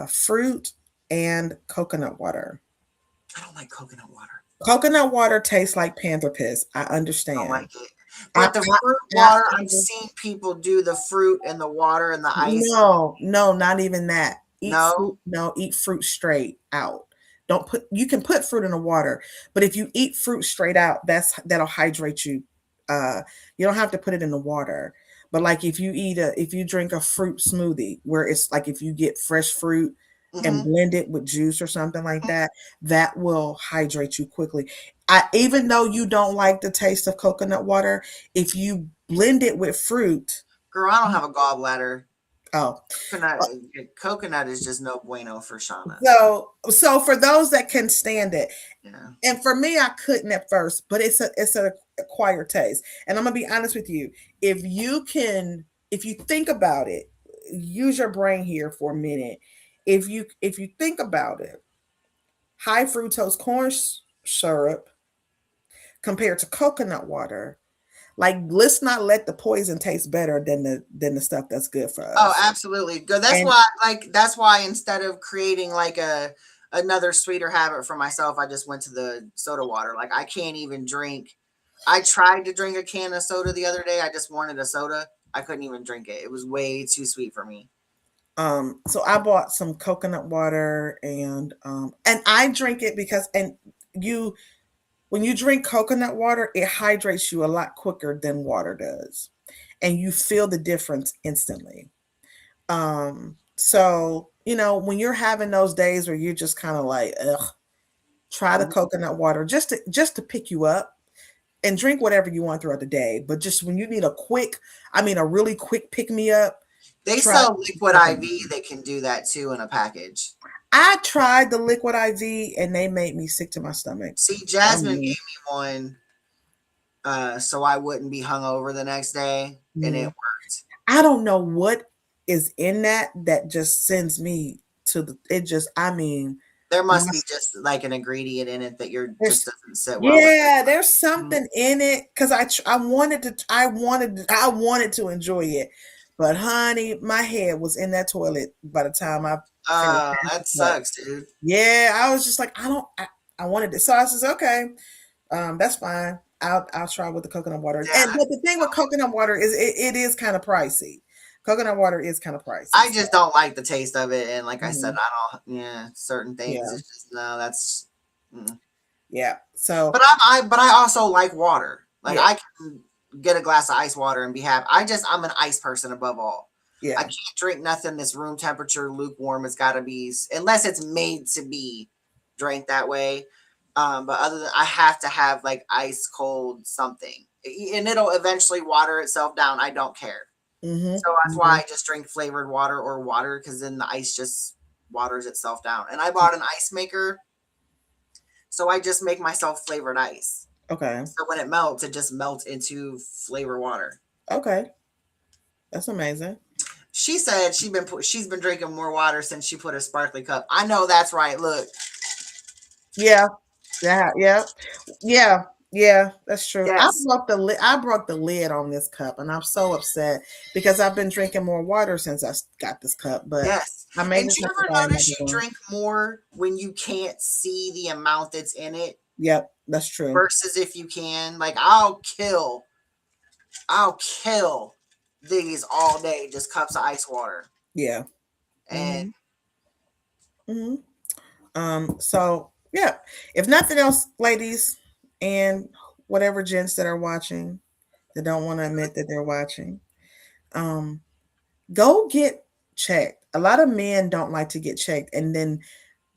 S2: Fruit and coconut water.
S1: I don't like coconut water.
S2: Coconut water tastes like panther piss. I
S1: I don't
S2: understand.
S1: like it.
S2: I,
S1: But the
S2: I,
S1: fruit
S2: I,
S1: water, I've seen people do the fruit and the water and the ice.
S2: no, no, not even that. Eat
S1: No.
S2: fruit. No, eat fruit straight out. Don't put. You can put fruit in the water, but if you eat fruit straight out, that'll hydrate you. Uh, you don't have to put it in the water. But like if you drink a fruit smoothie, where it's like if you get fresh fruit and
S1: Hmm.
S2: blend it with juice or something like that, that will hydrate you quickly. I even though you don't like the taste of coconut water, if you blend it with fruit,
S1: Girl, I don't have a gallbladder.
S2: oh,
S1: Coconut is just no bueno for Shauna.
S2: so for those that can stand it,
S1: Yeah.
S2: and for me, I couldn't at first, but it's a acquired taste. And I'm gonna be honest with you, if you can, if you think about it, use your brain here for a minute. If you think about it, high fructose corn syrup compared to coconut water, like let's not let the poison taste better than the stuff that's good for
S1: Oh,
S2: us.
S1: absolutely. Good. That's
S2: And
S1: why, like, that's why instead of creating like another sweeter habit for myself, I just went to the soda water. Like, I can't even drink. I tried to drink a can of soda the other day. I just wanted a soda. I couldn't even drink it. It was way too sweet for me.
S2: so I bought some coconut water and I drink it because and you when you drink coconut water, it hydrates you a lot quicker than water does. And you feel the difference instantly. So, when you're having those days where you're just kind of like, ugh, try the
S1: Mhm.
S2: coconut water just to pick you up and drink whatever you want throughout the day. But just when you need a really quick pick me up,
S1: They
S2: try
S1: sell liquid
S2: coconut
S1: IV
S2: water.
S1: that can do that too in a package.
S2: I tried the liquid IV and they made me sick to my stomach.
S1: See,
S2: I
S1: Jasmine gave
S2: mean,
S1: me one so I wouldn't be hungover the next day, and it
S2: mm,
S1: worked.
S2: I don't know what is in that just sends me to the it just I mean
S1: There
S2: my
S1: must be just like an ingredient in it that you're just
S2: there's
S1: doesn't sit well with.
S2: yeah, there's
S1: Mhm.
S2: something in it because I wanted to enjoy it, but honey, my head was in that toilet by the time I finished half
S1: That
S2: the cup.
S1: sucks, dude.
S2: Yeah, I was just like, I wanted it. So I says, okay, that's fine. I'll try with the coconut water.
S1: Yeah,
S2: And but the thing with coconut water is it is kind of pricey. Coconut water is kind of pricey.
S1: I
S2: So,
S1: just don't like the taste of it, and like I said,
S2: mhm,
S1: I don't. Yeah, certain things.
S2: yeah,
S1: It's just no. That's. Mm.
S2: yeah. So
S1: But but I also like water. Like
S2: yeah,
S1: I can get a glass of ice water and be happy. I'm an ice person above all. I
S2: yeah.
S1: can't drink nothing that's room temperature, lukewarm. It's got to be unless it's made to be drank that way. But other than I have to have like ice cold something, and it'll eventually water itself down. I don't care.
S2: Mm-hmm.
S1: So that's why
S2: Mm-hmm.
S1: I just drink flavored water or water because then the ice just waters itself down. And I bought an ice maker, so I just make myself flavored ice.
S2: Okay.
S1: So when it melts, it just melts into flavor water.
S2: Okay. That's amazing.
S1: She said she's been drinking more water since she put a sparkly cup. I know that's right. Look,
S2: Yeah. Yeah. Yeah. Yeah. Yeah. That's true. I
S1: yes,
S2: broke the lid. I broke the lid on this cup, and I'm so upset because I've been drinking more water since got this cup. But
S1: yes.
S2: I may
S1: And do
S2: just
S1: you
S2: have to
S1: ever
S2: buy
S1: notice
S2: another
S1: you
S2: one.
S1: drink more when you can't see the amount that's in it
S2: Yep. That's true.
S1: versus if you can? Like I'll kill these all day, just cups of ice water.
S2: Yeah.
S1: And
S2: Mm-hmm. Mm-hmm. So yeah. If nothing else, ladies, and whatever gents that are watching that don't want to admit that they're watching, um, go get checked. A lot of men don't like to get checked, and then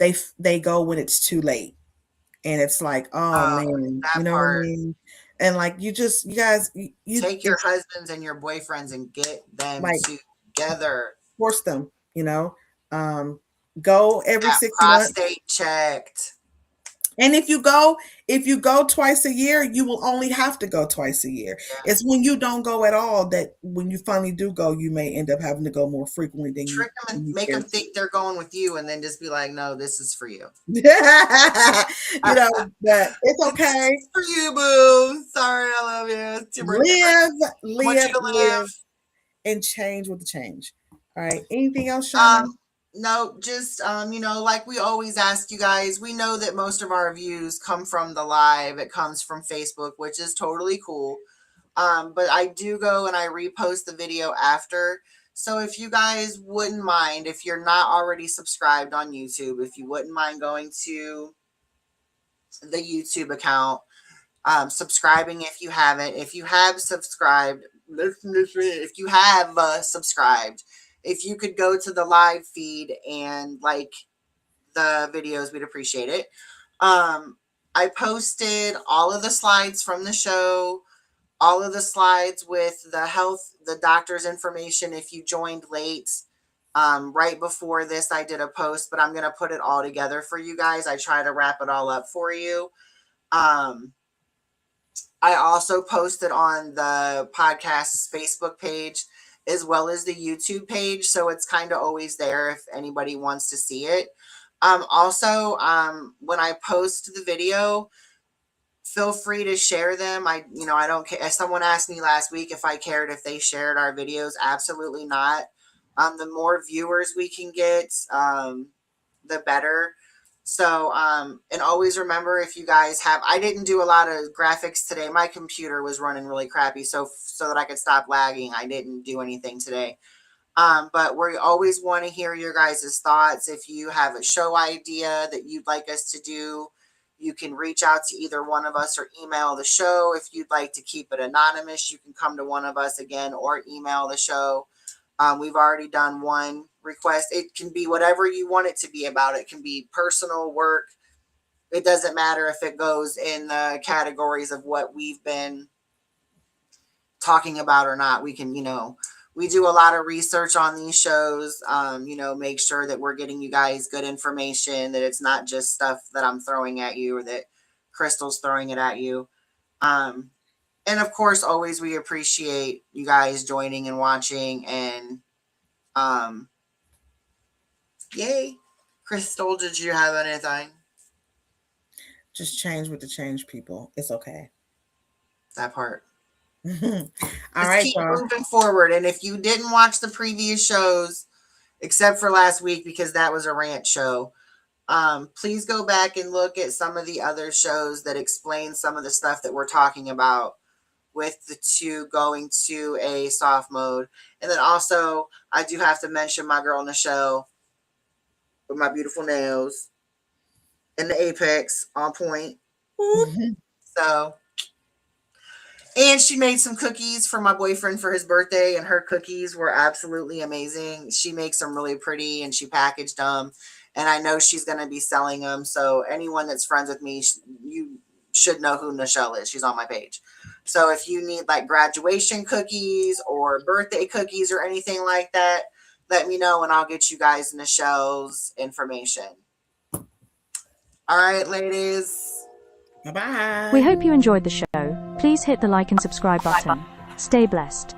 S2: they go when it's too late, and it's like, oh
S1: Oh,
S2: man, you
S1: that
S2: know what I
S1: part.
S2: mean? And like you guys,
S1: Take your
S2: it's
S1: husbands and your boyfriends and get them
S2: like
S1: together.
S2: force them, you know. Um, go every
S1: That
S2: 6 months.
S1: prostate checked.
S2: And if you go twice a year, you will only have to go twice a year.
S1: Yeah.
S2: It's when you don't go at all that when you finally do go, you may end up having to go more frequently
S1: Trick them and
S2: than you
S1: make
S2: care
S1: them
S2: to.
S1: think they're going with you, and then just be like, "No, this is for you."
S2: You know, but it's
S1: This
S2: okay.
S1: is for you, boo. Sorry, I love you. It's your birthday.
S2: Live,
S1: I want you
S2: live,
S1: to
S2: live,
S1: live.
S2: and change with the change. All right. Anything else, Shauna?
S1: No, just like we always ask you guys, we know that most of our views come from the live. It comes from Facebook, which is totally cool. But I do go and I repost the video after. So if you guys wouldn't mind, if you're not already subscribed on YouTube, if you wouldn't mind going to the YouTube account, subscribing if you haven't. If you have subscribed, if you have subscribed, if you could go to the live feed and like the videos, we'd appreciate it. I posted all of the slides from the show, all of the slides with the doctor's information. If you joined late, right before this, I did a post, but I'm going to put it all together for you guys. I try to wrap it all up for you. I also posted on the podcast's Facebook page as well as the YouTube page. So it's kind of always there if anybody wants to see it. Also, when I post the video, feel free to share them. I don't care. Someone asked me last week if I cared if they shared our videos. Absolutely not. The more viewers we can get, the better. So, and always remember, if you guys have, I didn't do a lot of graphics today. My computer was running really crappy. So that I could stop lagging, I didn't do anything today. But we always want to hear your guys' thoughts. If you have a show idea that you'd like us to do, you can reach out to either one of us or email the show. If you'd like to keep it anonymous, you can come to one of us again or email the show. We've already done one request. It can be whatever you want it to be about. It can be personal work. It doesn't matter if it goes in the categories of what we've been talking about or not. We can, we do a lot of research on these shows, make sure that we're getting you guys good information, that it's not just stuff that I'm throwing at you or that Crystal's throwing it at you. And of course, always we appreciate you guys joining and watching, and yay. Crystal, did you have anything?
S2: Just change with the change, people. It's okay.
S1: That part.
S2: All
S1: Just
S2: right,
S1: keep
S2: y'all.
S1: moving forward. And if you didn't watch the previous shows, except for last week because that was a rant show, please go back and look at some of the other shows that explain some of the stuff that we're talking about with the two going to a soft mode. And then also, I do have to mention my girl Nichelle with my beautiful nails and the apex on point. So, and she made some cookies for my boyfriend for his birthday, and her cookies were absolutely amazing. She makes them really pretty, and she packaged them. And I know she's going to be selling them. So anyone that's friends with me, you should know who Nichelle is. She's on my page. So if you need like graduation cookies or birthday cookies or anything like that, let me know and I'll get you guys Nichelle's information. All right, ladies.
S2: Bye-bye.
S3: We hope you enjoyed the show. Please hit the like and subscribe button. Stay blessed.